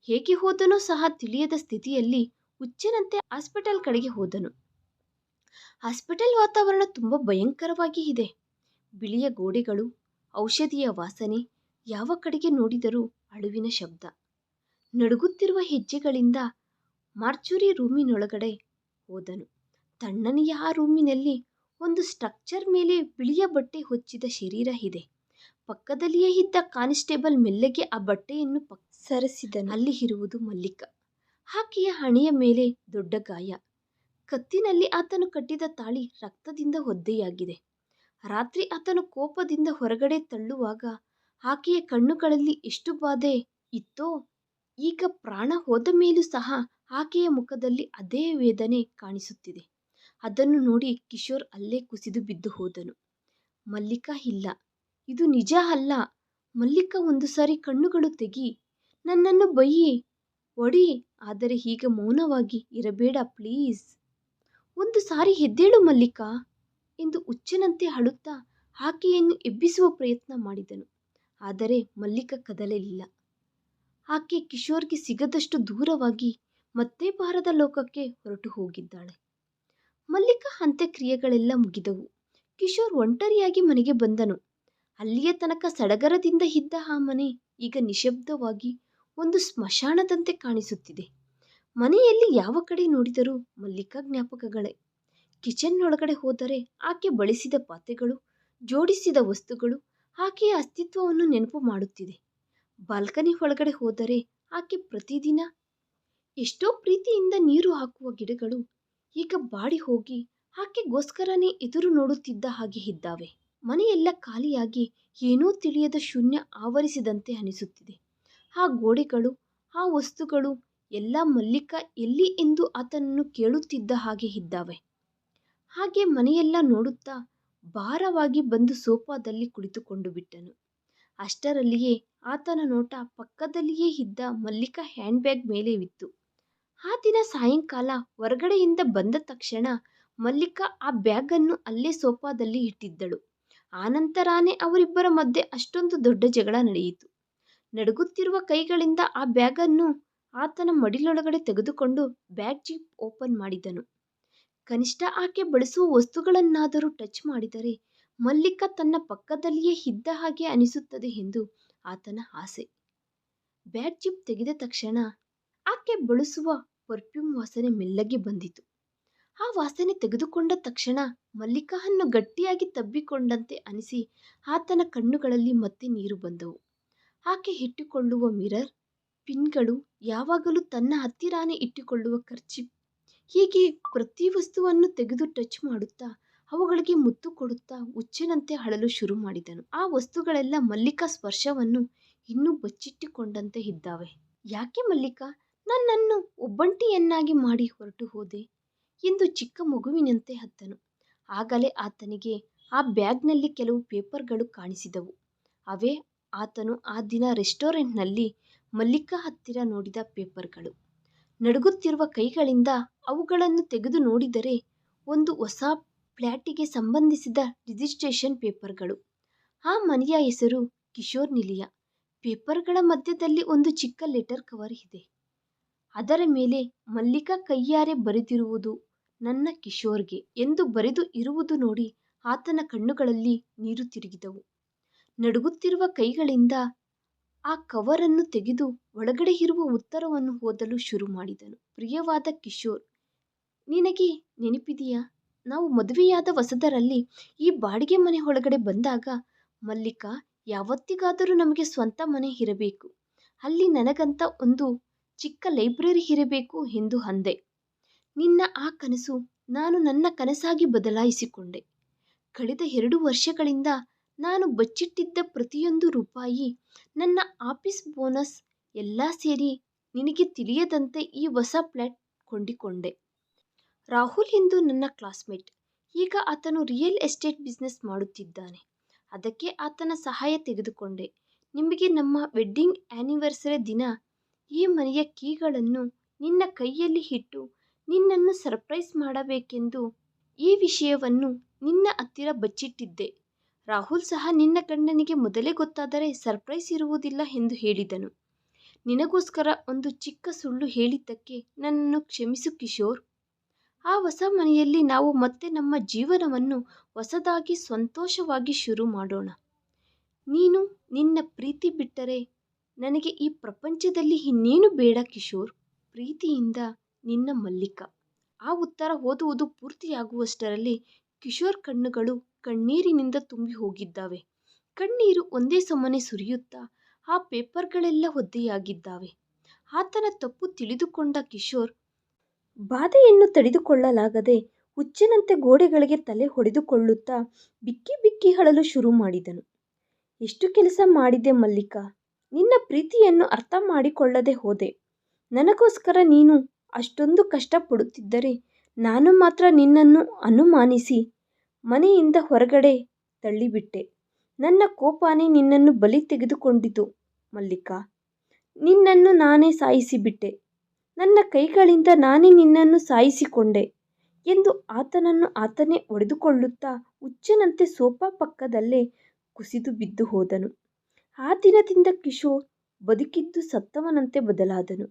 ಹೇಗೆ ಹೋದನೋ ಸಹ ತಿಳಿಯದ ಸ್ಥಿತಿಯಲ್ಲಿ ಹುಚ್ಚನಂತೆ ಹಾಸ್ಪಿಟಲ್ ಕಡೆಗೆ ಹೋದನು. ಹಾಸ್ಪಿಟಲ್ ವಾತಾವರಣ ತುಂಬ ಭಯಂಕರವಾಗಿ ಇದೆ. ಬಿಳಿಯ ಗೋಡೆಗಳು, ಔಷಧಿಯ ವಾಸನೆ, ಯಾವ ಕಡೆಗೆ ನೋಡಿದರೂ ಅಳುವಿನ ಶಬ್ದ. ನಡುಗುತ್ತಿರುವ ಹೆಜ್ಜೆಗಳಿಂದ ಮಾರ್ಚುರಿ ರೂಮಿನೊಳಗಡೆ ಹೋದನು. ತಣ್ಣನೆಯ ಆ ರೂಮಿನಲ್ಲಿ ಒಂದು ಸ್ಟ್ರಕ್ಚರ್ ಮೇಲೆ ಬಿಳಿಯ ಬಟ್ಟೆ ಹೊಚ್ಚಿದ ಶರೀರ ಇದೆ. ಪಕ್ಕದಲ್ಲಿಯೇ ಇದ್ದ ಕಾನ್ಸ್ಟೇಬಲ್ ಮೆಲ್ಲಗೆ ಆ ಬಟ್ಟೆಯನ್ನು ಸರಿಸಿದನು. ಅಲ್ಲಿ ಇರುವುದು ಮಲ್ಲಿಕಾ. ಆಕೆಯ ಹಣೆಯ ಮೇಲೆ ದೊಡ್ಡ ಗಾಯ. ಕತ್ತಿನಲ್ಲಿ ಆತನು ಕಟ್ಟಿದ ತಾಳಿ ರಕ್ತದಿಂದ ಒದ್ದೆಯಾಗಿದೆ. ರಾತ್ರಿ ಆತನು ಕೋಪದಿಂದ ಹೊರಗಡೆ ತಳ್ಳುವಾಗ ಆಕೆಯ ಕಣ್ಣುಗಳಲ್ಲಿ ಎಷ್ಟು ಬಾಧೆ ಇತ್ತೋ, ಈಗ ಪ್ರಾಣ ಹೋದ ಮೇಲೂ ಸಹ ಆಕೆಯ ಮುಖದಲ್ಲಿ ಅದೇ ವೇದನೆ ಕಾಣಿಸುತ್ತಿದೆ. ಅದನ್ನು ನೋಡಿ ಕಿಶೋರ್ ಅಲ್ಲೇ ಕುಸಿದು ಬಿದ್ದು ಹೋದನು. ಮಲ್ಲಿಕಾ ಇಲ್ಲ, ಇದು ನಿಜ ಅಲ್ಲ. ಮಲ್ಲಿಕಾ, ಒಂದು ಸಾರಿ ಕಣ್ಣುಗಳು ತೆಗಿ, ನನ್ನನ್ನು ಬೈಯಿ, ಹೊಡಿ, ಆದರೆ ಈಗ ಮೌನವಾಗಿ ಇರಬೇಡ ಪ್ಲೀಸ್. ಒಂದು ಸಾರಿ ಎದ್ದೇಳು ಮಲ್ಲಿಕಾ ಎಂದು ಹುಚ್ಚನಂತೆ ಅಳುತ್ತಾ ಆಕೆಯನ್ನು ಎಬ್ಬಿಸುವ ಪ್ರಯತ್ನ ಮಾಡಿದನು. ಆದರೆ ಮಲ್ಲಿಕಾ ಕದಲಲಿಲ್ಲ. ಆಕೆ ಕಿಶೋರ್ಗೆ ಸಿಗದಷ್ಟು ದೂರವಾಗಿ ಮತ್ತೆ ಬಾರದ ಲೋಕಕ್ಕೆ ಹೊರಟು ಹೋಗಿದ್ದಾಳೆ. ಮಲ್ಲಿಕಾ ಅಂತ್ಯಕ್ರಿಯೆಗಳೆಲ್ಲ ಮುಗಿದವು. ಕಿಶೋರ್ ಒಂಟರಿಯಾಗಿ ಮನೆಗೆ ಬಂದನು. ಅಲ್ಲಿಯ ತನಕ ಸಡಗರದಿಂದ ಇದ್ದ ಆ ಮನೆ ಈಗ ನಿಶಬ್ದವಾಗಿ ಒಂದು ಸ್ಮಶಾನದಂತೆ ಕಾಣಿಸುತ್ತಿದೆ. ಮನೆಯಲ್ಲಿ ಯಾವ ಕಡೆ ನೋಡಿದರೂ ಮಲ್ಲಿಕಾ ಜ್ಞಾಪಕಗಳೇ. ಕಿಚನ್ ಒಳಗಡೆ ಹೋದರೆ ಆಕೆ ಬಳಸಿದ ಪಾತ್ರೆಗಳು, ಜೋಡಿಸಿದ ವಸ್ತುಗಳು ಆಕೆಯ ಅಸ್ತಿತ್ವವನ್ನು ನೆನಪು ಮಾಡುತ್ತಿದೆ. ಬಾಲ್ಕನಿ ಒಳಗಡೆ ಹೋದರೆ ಆಕೆ ಪ್ರತಿದಿನ ಎಷ್ಟೋ ಪ್ರೀತಿಯಿಂದ ನೀರು ಹಾಕುವ ಗಿಡಗಳು ಈಗ ಬಾಡಿ ಹೋಗಿ ಆಕೆಗೋಸ್ಕರನೇ ಎದುರು ನೋಡುತ್ತಿದ್ದ ಹಾಗೆ ಇದ್ದಾವೆ. ಮನೆಯೆಲ್ಲ ಖಾಲಿಯಾಗಿ ಏನೋ ತಿಳಿಯದ ಶೂನ್ಯ ಆವರಿಸಿದಂತೆ ಅನಿಸುತ್ತಿದೆ. ಆ ಗೋಡೆಗಳು, ಆ ವಸ್ತುಗಳು ಎಲ್ಲ ಮಲ್ಲಿಕಾ ಎಲ್ಲಿ ಎಂದು ಆತನನ್ನು ಕೇಳುತ್ತಿದ್ದ ಹಾಗೆ ಇದ್ದಾವೆ. ಹಾಗೆ ಮನೆಯೆಲ್ಲ ನೋಡುತ್ತಾ ಭಾರವಾಗಿ ಬಂದು ಸೋಫಾದಲ್ಲಿ ಕುಳಿತುಕೊಂಡು ಬಿಟ್ಟನು. ಅಷ್ಟರಲ್ಲಿಯೇ ಆತನ ನೋಟ ಪಕ್ಕದಲ್ಲಿಯೇ ಇದ್ದ ಮಲ್ಲಿಕಾ ಹ್ಯಾಂಡ್ ಬ್ಯಾಗ್ ಮೇಲೆ ಬಿತ್ತು. ಆ ದಿನ ಸಾಯಂಕಾಲ ಹೊರಗಡೆಯಿಂದ ಬಂದ ತಕ್ಷಣ ಮಲ್ಲಿಕಾ ಆ ಬ್ಯಾಗನ್ನು ಅಲ್ಲೇ ಸೋಫಾದಲ್ಲಿ ಇಟ್ಟಿದ್ದಳು. ಆನಂತರಾನೇ ಅವರಿಬ್ಬರ ಮಧ್ಯೆ ಅಷ್ಟೊಂದು ದೊಡ್ಡ ಜಗಳ ನಡೆಯಿತು. ನಡುಗುತ್ತಿರುವ ಕೈಗಳಿಂದ ಆ ಬ್ಯಾಗನ್ನು ಆತನ ಮಡಿಲೊಳಗಡೆ ತೆಗೆದುಕೊಂಡು ಬ್ಯಾಗ್ ಜಿಪ್ ಓಪನ್ ಮಾಡಿದನು. ಕನಿಷ್ಠ ಆಕೆ ಬಳಸುವ ವಸ್ತುಗಳನ್ನಾದರೂ ಟಚ್ ಮಾಡಿದರೆ ಮಲ್ಲಿಕಾ ತನ್ನ ಪಕ್ಕದಲ್ಲಿಯೇ ಇದ್ದ ಹಾಗೆ ಅನಿಸುತ್ತದೆ ಎಂದು ಆತನ ಆಸೆ. ಬ್ಯಾಗ್ ಜಿಪ್ ತೆಗೆದ ತಕ್ಷಣ ಆಕೆ ಬಳಸುವ ಪರ್ಫ್ಯೂಮ್ ವಾಸನೆ ಮೆಲ್ಲಗೆ ಬಂದಿತು. ಆ ವಾಸನೆ ತೆಗೆದುಕೊಂಡ ತಕ್ಷಣ ಮಲ್ಲಿಕಾವನ್ನು ಗಟ್ಟಿಯಾಗಿ ತಬ್ಬಿಕೊಂಡಂತೆ ಅನಿಸಿ ಆತನ ಕಣ್ಣುಗಳಲ್ಲಿ ಮತ್ತೆ ನೀರು ಬಂದವು. ಆಕೆ ಇಟ್ಟುಕೊಳ್ಳುವ ಮಿರರ್, ಪಿನ್ಗಳು, ಯಾವಾಗಲೂ ತನ್ನ ಹತ್ತಿರಾನೇ ಇಟ್ಟುಕೊಳ್ಳುವ ಕರ್ಚಿಪ್, ಹೀಗೆ ಪ್ರತಿ ವಸ್ತುವನ್ನು ತೆಗೆದು ಟಚ್ ಮಾಡುತ್ತಾ ಅವುಗಳಿಗೆ ಮುತ್ತು ಕೊಡುತ್ತಾ ಹುಚ್ಚನಂತೆ ಅಳಲು ಶುರು ಮಾಡಿದನು. ಆ ವಸ್ತುಗಳೆಲ್ಲ ಮಲ್ಲಿಕಾ ಸ್ಪರ್ಶವನ್ನು ಇನ್ನೂ ಬಚ್ಚಿಟ್ಟುಕೊಂಡಂತೆ ಇದ್ದಾವೆ. ಯಾಕೆ ಮಲ್ಲಿಕಾ ನನ್ನನ್ನು ಒಬ್ಬಂಟಿಯನ್ನಾಗಿ ಮಾಡಿ ಹೊರಟು ಹೋದೆ ಎಂದು ಚಿಕ್ಕ ಮಗುವಿನಂತೆ ಅತ್ತನು. ಆಗಲೇ ಆತನಿಗೆ ಆ ಬ್ಯಾಗ್ನಲ್ಲಿ ಕೆಲವು ಪೇಪರ್ಗಳು ಕಾಣಿಸಿದವು. ಅವೇ ಆತನು ಆ ದಿನ ರೆಸ್ಟೋರೆಂಟ್ನಲ್ಲಿ ಮಲ್ಲಿಕಾ ಹತ್ತಿರ ನೋಡಿದ ಪೇಪರ್ಗಳು. ನಡುಗುತ್ತಿರುವ ಕೈಗಳಿಂದ ಅವುಗಳನ್ನು ತೆಗೆದು ನೋಡಿದರೆ ಒಂದು ಹೊಸ ಫ್ಲ್ಯಾಟಿಗೆ ಸಂಬಂಧಿಸಿದ ರಿಜಿಸ್ಟ್ರೇಷನ್ ಪೇಪರ್ಗಳು. ಆ ಮನೆಯ ಹೆಸರು ಕಿಶೋರ್ ನಿಲಯ. ಪೇಪರ್ಗಳ ಮಧ್ಯದಲ್ಲಿ ಒಂದು ಚಿಕ್ಕ ಲೆಟರ್ ಕವರ್ ಇದೆ. ಅದರ ಮೇಲೆ ಮಲ್ಲಿಕಾ ಕೈಯಾರೆ ಬರೆದಿರುವುದು ನನ್ನ ಕಿಶೋರ್ಗೆ ಎಂದು ಬರೆದು ಇರುವುದು ನೋಡಿ ಆತನ ಕಣ್ಣುಗಳಲ್ಲಿ ನೀರು ತಿರುಗಿದವು. ನಡುಗುತ್ತಿರುವ ಕೈಗಳಿಂದ ಆ ಕವರನ್ನು ತೆಗೆದು ಒಳಗಡೆ ಇರುವ ಉತ್ತರವನ್ನು ಓದಲು ಶುರು ಮಾಡಿದನು. ಪ್ರಿಯವಾದ ಕಿಶೋರ್, ನಿನಗೆ ನೆನಪಿದೆಯಾ, ನಾವು ಮದುವೆಯಾದ ಹೊಸದರಲ್ಲಿ ಈ ಬಾಡಿಗೆ ಮನೆ ಒಳಗಡೆ ಬಂದಾಗ ಮಲ್ಲಿಕಾ, ಯಾವತ್ತಿಗಾದರೂ ನಮಗೆ ಸ್ವಂತ ಮನೆ ಇರಬೇಕು, ಅಲ್ಲಿ ನನಗಂತ ಒಂದು ಚಿಕ್ಕ ಲೈಬ್ರರಿ ಇರಬೇಕು ಎಂದು ಅಂದೆ. ನಿನ್ನ ಆ ಕನಸು ನಾನು ನನ್ನ ಕನಸಾಗಿ ಬದಲಾಯಿಸಿಕೊಂಡೆ. ಕಳೆದ 2 ವರ್ಷಗಳಿಂದ ನಾನು ಬಚ್ಚಿಟ್ಟಿದ್ದ ಪ್ರತಿಯೊಂದು ರೂಪಾಯಿ, ನನ್ನ ಆಫೀಸ್ ಬೋನಸ್ ಎಲ್ಲ ಸೇರಿ ನಿನಗೆ ತಿಳಿಯದಂತೆ ಈ ಹೊಸ ಫ್ಲ್ಯಾಟ್ ಕೊಂಡಿಕೊಂಡೆ. ರಾಹುಲ್ ಎಂದು ನನ್ನ ಕ್ಲಾಸ್ಮೇಟ್. ಈಗ ಆತನು ರಿಯಲ್ ಎಸ್ಟೇಟ್ ಬಿಸ್ನೆಸ್ ಮಾಡುತ್ತಿದ್ದಾನೆ. ಅದಕ್ಕೆ ಆತನ ಸಹಾಯ ತೆಗೆದುಕೊಂಡೆ. ನಿಮಗೆ ನಮ್ಮ ವೆಡ್ಡಿಂಗ್ ಆ್ಯನಿವರ್ಸರಿ ದಿನ ಈ ಮನೆಯ ಕೀಗಳನ್ನು ನಿನ್ನ ಕೈಯಲ್ಲಿ ಇಟ್ಟು ನಿನ್ನನ್ನು ಸರ್ಪ್ರೈಸ್ ಮಾಡಬೇಕೆಂದು ಈ ವಿಷಯವನ್ನು ನಿನ್ನ ಹತ್ತಿರ ಬಚ್ಚಿಟ್ಟಿದ್ದೆ. ರಾಹುಲ್ ಸಹ ನಿನ್ನ ಗಂಡನಿಗೆ ಮೊದಲೇ ಗೊತ್ತಾದರೆ ಸರ್ಪ್ರೈಸ್ ಇರುವುದಿಲ್ಲ ಎಂದು ಹೇಳಿದನು. ನಿನಗೋಸ್ಕರ ಒಂದು ಚಿಕ್ಕ ಸುಳ್ಳು ಹೇಳಿದ್ದಕ್ಕೆ ನನ್ನನ್ನು ಕ್ಷಮಿಸು ಕಿಶೋರ್. ಆ ಹೊಸ ಮನೆಯಲ್ಲಿ ನಾವು ಮತ್ತೆ ನಮ್ಮ ಜೀವನವನ್ನು ಹೊಸದಾಗಿ ಸಂತೋಷವಾಗಿ ಶುರು ಮಾಡೋಣ. ನೀನು ನಿನ್ನ ಪ್ರೀತಿ ಬಿಟ್ಟರೆ ನನಗೆ ಈ ಪ್ರಪಂಚದಲ್ಲಿ ಇನ್ನೇನು ಬೇಡ ಕಿಶೋರ್. ಪ್ರೀತಿಯಿಂದ ನಿನ್ನ ಮಲ್ಲಿಕಾ. ಆ ಉತ್ತರ ಓದುವುದು ಪೂರ್ತಿಯಾಗುವಷ್ಟರಲ್ಲಿ ಕಿಶೋರ್ ಕಣ್ಣುಗಳು ಕಣ್ಣೀರಿನಿಂದ ತುಂಬಿ ಹೋಗಿದ್ದಾವೆ. ಕಣ್ಣೀರು ಒಂದೇ ಸಮನೆ ಸುರಿಯುತ್ತಾ ಆ ಪೇಪರ್ಗಳೆಲ್ಲ ಒದ್ದೆಯಾಗಿದ್ದಾವೆ. ಆತನ ತಪ್ಪು ತಿಳಿದುಕೊಂಡ ಕಿಶೋರ್ ಬಾಧೆಯನ್ನು ತಡೆದುಕೊಳ್ಳಲಾಗದೆ ಹುಚ್ಚನಂತೆ ಗೋಡೆಗಳಿಗೆ ತಲೆ ಹೊಡೆದುಕೊಳ್ಳುತ್ತಾ ಬಿಕ್ಕಿ ಬಿಕ್ಕಿ ಅಳಲು ಶುರು ಮಾಡಿದನು. ಎಷ್ಟು ಕೆಲಸ ಮಾಡಿದೆ ಮಲ್ಲಿಕಾ, ನಿನ್ನ ಪ್ರೀತಿಯನ್ನು ಅರ್ಥ ಮಾಡಿಕೊಳ್ಳದೆ ಹೋದೆ. ನನಗೋಸ್ಕರ ನೀನು ಅಷ್ಟೊಂದು ಕಷ್ಟಪಡುತ್ತಿದ್ದರೆ ನಾನು ಮಾತ್ರ ನಿನ್ನನ್ನು ಅನುಮಾನಿಸಿ ಮನೆಯಿಂದ ಹೊರಗಡೆ ತಳ್ಳಿಬಿಟ್ಟೆ. ನನ್ನ ಕೋಪನೇ ನಿನ್ನನ್ನು ಬಲಿ ತೆಗೆದುಕೊಂಡಿತು ಮಲ್ಲಿಕಾ. ನಿನ್ನನ್ನು ನಾನೇ ಸಾಯಿಸಿಬಿಟ್ಟೆ. ನನ್ನ ಕೈಗಳಿಂದ ನಾನೇ ನಿನ್ನನ್ನು ಸಾಯಿಸಿಕೊಂಡೆ ಎಂದು ಆತನನ್ನು ಆತನೇ ಹೊಡೆದುಕೊಳ್ಳುತ್ತಾ ಹುಚ್ಚನಂತೆ ಸೋಫಾ ಪಕ್ಕದಲ್ಲೇ ಕುಸಿದು ಬಿದ್ದು ಹೋದನು. ಆ ದಿನದಿಂದ ಕಿಶೋರ್ ಬದುಕಿದ್ದು ಸತ್ತವನಂತೆ ಬದಲಾದನು.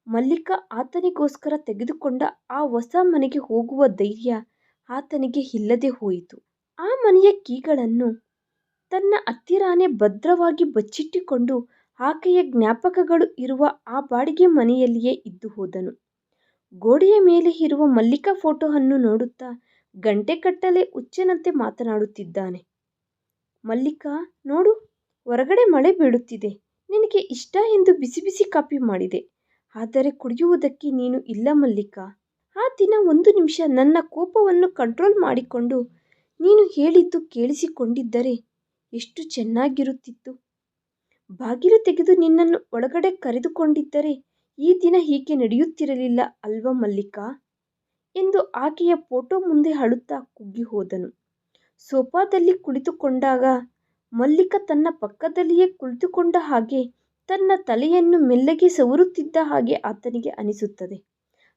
ಮಲ್ಲಿಕಾ ಆತನಿಗೋಸ್ಕರ ತೆಗೆದುಕೊಂಡ ಆ ಹೊಸ ಮನೆಗೆ ಹೋಗುವ ಧೈರ್ಯ ಆತನಿಗೆ ಇಲ್ಲದೆ ಹೋಯಿತು. ಆ ಮನೆಯ ಕೀಗಳನ್ನು ತನ್ನ ಹತ್ತಿರಾನೇ ಭದ್ರವಾಗಿ ಬಚ್ಚಿಟ್ಟುಕೊಂಡು ಆಕೆಯ ಜ್ಞಾಪಕಗಳು ಇರುವ ಆ ಬಾಡಿಗೆ ಮನೆಯಲ್ಲಿಯೇ ಇದ್ದು ಹೋದನು. ಗೋಡೆಯ ಮೇಲೆ ಇರುವ ಮಲ್ಲಿಕಾ ಫೋಟೋವನ್ನು ನೋಡುತ್ತಾ ಗಂಟೆಗಟ್ಟಲೆ ಹುಚ್ಚನಂತೆ ಮಾತನಾಡುತ್ತಿದ್ದಾನೆ. ಮಲ್ಲಿಕಾ, ನೋಡು, ಹೊರಗಡೆ ಮಳೆ ಬೀಳುತ್ತಿದೆ. ನಿನಗೆ ಇಷ್ಟ ಎಂದು ಬಿಸಿ ಬಿಸಿ ಕಾಫಿ ಮಾಡಿದೆ. ಆದರೆ ಕುಡಿಯುವುದಕ್ಕೆ ನೀನು ಇಲ್ಲ ಮಲ್ಲಿಕಾ. ಆ ದಿನ 1 ನಿಮಿಷ ನನ್ನ ಕೋಪವನ್ನು ಕಂಟ್ರೋಲ್ ಮಾಡಿಕೊಂಡು ನೀನು ಹೇಳಿದ್ದು ಕೇಳಿಸಿಕೊಂಡಿದ್ದರೆ ಎಷ್ಟು ಚೆನ್ನಾಗಿರುತ್ತಿತ್ತು. ಬಾಗಿಲು ತೆಗೆದು ನಿನ್ನನ್ನು ಒಳಗಡೆ ಕರೆದುಕೊಂಡಿದ್ದರೆ ಈ ದಿನ ಹೀಗೆ ನಡೆಯುತ್ತಿರಲಿಲ್ಲ ಅಲ್ವಾ ಮಲ್ಲಿಕಾ ಎಂದು ಆಕೆಯ ಫೋಟೋ ಮುಂದೆ ಅಳುತ್ತಾ ಕುಗ್ಗಿ ಹೋದನು. ಸೋಫಾದಲ್ಲಿ ಕುಳಿತುಕೊಂಡಾಗ ಮಲ್ಲಿಕಾ ತನ್ನ ಪಕ್ಕದಲ್ಲಿಯೇ ಕುಳಿತುಕೊಂಡ ಹಾಗೆ ತನ್ನ ತಲೆಯನ್ನು ಮೆಲ್ಲಗೆ ಸವರುತ್ತಿದ್ದ ಹಾಗೆ ಆತನಿಗೆ ಅನಿಸುತ್ತದೆ.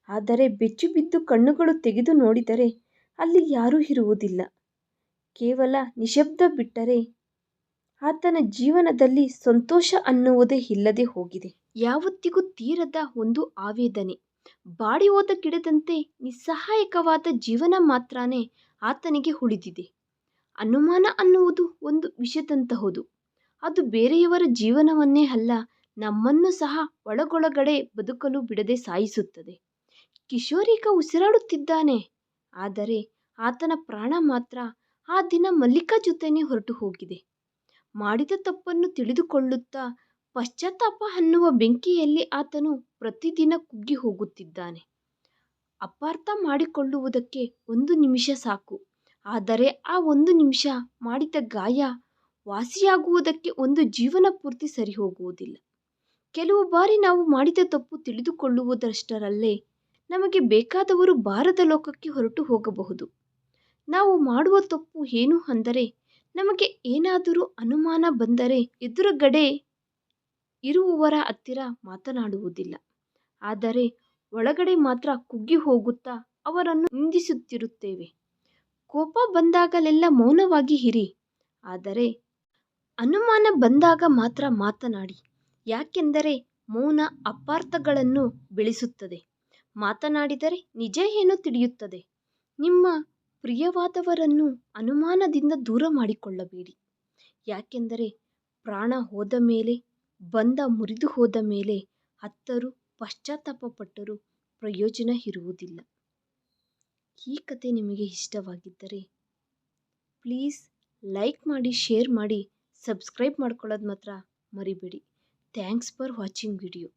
ಆದರೆ ಬೆಚ್ಚು ಬಿದ್ದು ಕಣ್ಣುಗಳು ತೆಗೆದು ನೋಡಿದರೆ ಅಲ್ಲಿ ಯಾರೂ ಇರುವುದಿಲ್ಲ. ಕೇವಲ ನಿಶಬ್ದ ಬಿಟ್ಟರೆ ಆತನ ಜೀವನದಲ್ಲಿ ಸಂತೋಷ ಅನ್ನುವುದೇ ಇಲ್ಲದೆ ಹೋಗಿದೆ. ಯಾವತ್ತಿಗೂ ತೀರದ ಒಂದು ಆವೇದನೆ. ಬಾಡಿ ಹೋದ ಗಿಡದಂತೆ ನಿಸ್ಸಹಾಯಕವಾದ ಜೀವನ ಮಾತ್ರನೇ ಆತನಿಗೆ ಉಳಿದಿದೆ. ಅನುಮಾನ ಅನ್ನುವುದು ಒಂದು ವಿಷದಂತಹುದು. ಅದು ಬೇರೆಯವರ ಜೀವನವನ್ನೇ ಅಲ್ಲ, ನಮ್ಮನ್ನು ಸಹ ಒಳಗೊಳಗಡೆ ಬದುಕಲು ಬಿಡದೆ ಸಾಯಿಸುತ್ತದೆ. ಕಿಶೋರ್ ಈಗ ಉಸಿರಾಡುತ್ತಿದ್ದಾನೆ, ಆದರೆ ಆತನ ಪ್ರಾಣ ಮಾತ್ರ ಆ ದಿನ ಮಲ್ಲಿಕಾ ಜೊತೆನೇ ಹೊರಟು ಹೋಗಿದೆ. ಮಾಡಿದ ತಪ್ಪನ್ನು ತಿಳಿದುಕೊಳ್ಳುತ್ತಾ ಪಶ್ಚಾತ್ತಾಪ ಅನ್ನುವ ಬೆಂಕಿಯಲ್ಲಿ ಆತನು ಪ್ರತಿದಿನ ಕುಗ್ಗಿ ಹೋಗುತ್ತಿದ್ದಾನೆ. ಅಪಾರ್ಥ ಮಾಡಿಕೊಳ್ಳುವುದಕ್ಕೆ 1 ನಿಮಿಷ ಸಾಕು, ಆದರೆ ಆ 1 ನಿಮಿಷ ಮಾಡಿದ ಗಾಯ ವಾಸಿಯಾಗುವುದಕ್ಕೆ ಒಂದು ಜೀವನ ಪೂರ್ತಿ ಸರಿಹೋಗುವುದಿಲ್ಲ. ಕೆಲವು ಬಾರಿ ನಾವು ಮಾಡಿದ ತಪ್ಪು ತಿಳಿದುಕೊಳ್ಳುವುದಷ್ಟರಲ್ಲೇ ನಮಗೆ ಬೇಕಾದವರು ಬಾರದ ಲೋಕಕ್ಕೆ ಹೊರಟು ಹೋಗಬಹುದು. ನಾವು ಮಾಡುವ ತಪ್ಪು ಏನು ಅಂದರೆ ನಮಗೆ ಏನಾದರೂ ಅನುಮಾನ ಬಂದರೆ ಎದುರುಗಡೆ ಇರುವವರ ಹತ್ತಿರ ಮಾತನಾಡುವುದಿಲ್ಲ. ಆದರೆ ಒಳಗಡೆ ಮಾತ್ರ ಕುಗ್ಗಿ ಹೋಗುತ್ತಾ ಅವರನ್ನು ನಿಂದಿಸುತ್ತಿರುತ್ತೇವೆ. ಕೋಪ ಬಂದಾಗಲೆಲ್ಲ ಮೌನವಾಗಿ ಇರಿ, ಆದರೆ ಅನುಮಾನ ಬಂದಾಗ ಮಾತ್ರ ಮಾತನಾಡಿ. ಯಾಕೆಂದರೆ ಮೌನ ಅಪಾರ್ಥಗಳನ್ನು ಬೆಳೆಸುತ್ತದೆ. ಮಾತನಾಡಿದರೆ ನಿಜ ಏನು ತಿಳಿಯುತ್ತದೆ. ನಿಮ್ಮ ಪ್ರಿಯವಾದವರನ್ನು ಅನುಮಾನದಿಂದ ದೂರ ಮಾಡಿಕೊಳ್ಳಬೇಡಿ. ಯಾಕೆಂದರೆ ಪ್ರಾಣ ಹೋದ ಮೇಲೆ, ಬಂಧ ಮುರಿದು ಹೋದ ಮೇಲೆ ಹತ್ತರೂ ಪಶ್ಚಾತ್ತಾಪ ಪಟ್ಟರೂ ಪ್ರಯೋಜನ ಇರುವುದಿಲ್ಲ. ಈ ಕತೆ ನಿಮಗೆ ಇಷ್ಟವಾಗಿದ್ದರೆ ಪ್ಲೀಸ್ ಲೈಕ್ ಮಾಡಿ, ಶೇರ್ ಮಾಡಿ, ಸಬ್ಸ್ಕ್ರೈಬ್ ಮಾಡ್ಕೊಳ್ಳೋದು ಮಾತ್ರ ಮರಿಬೇಡಿ. Thanks for watching video.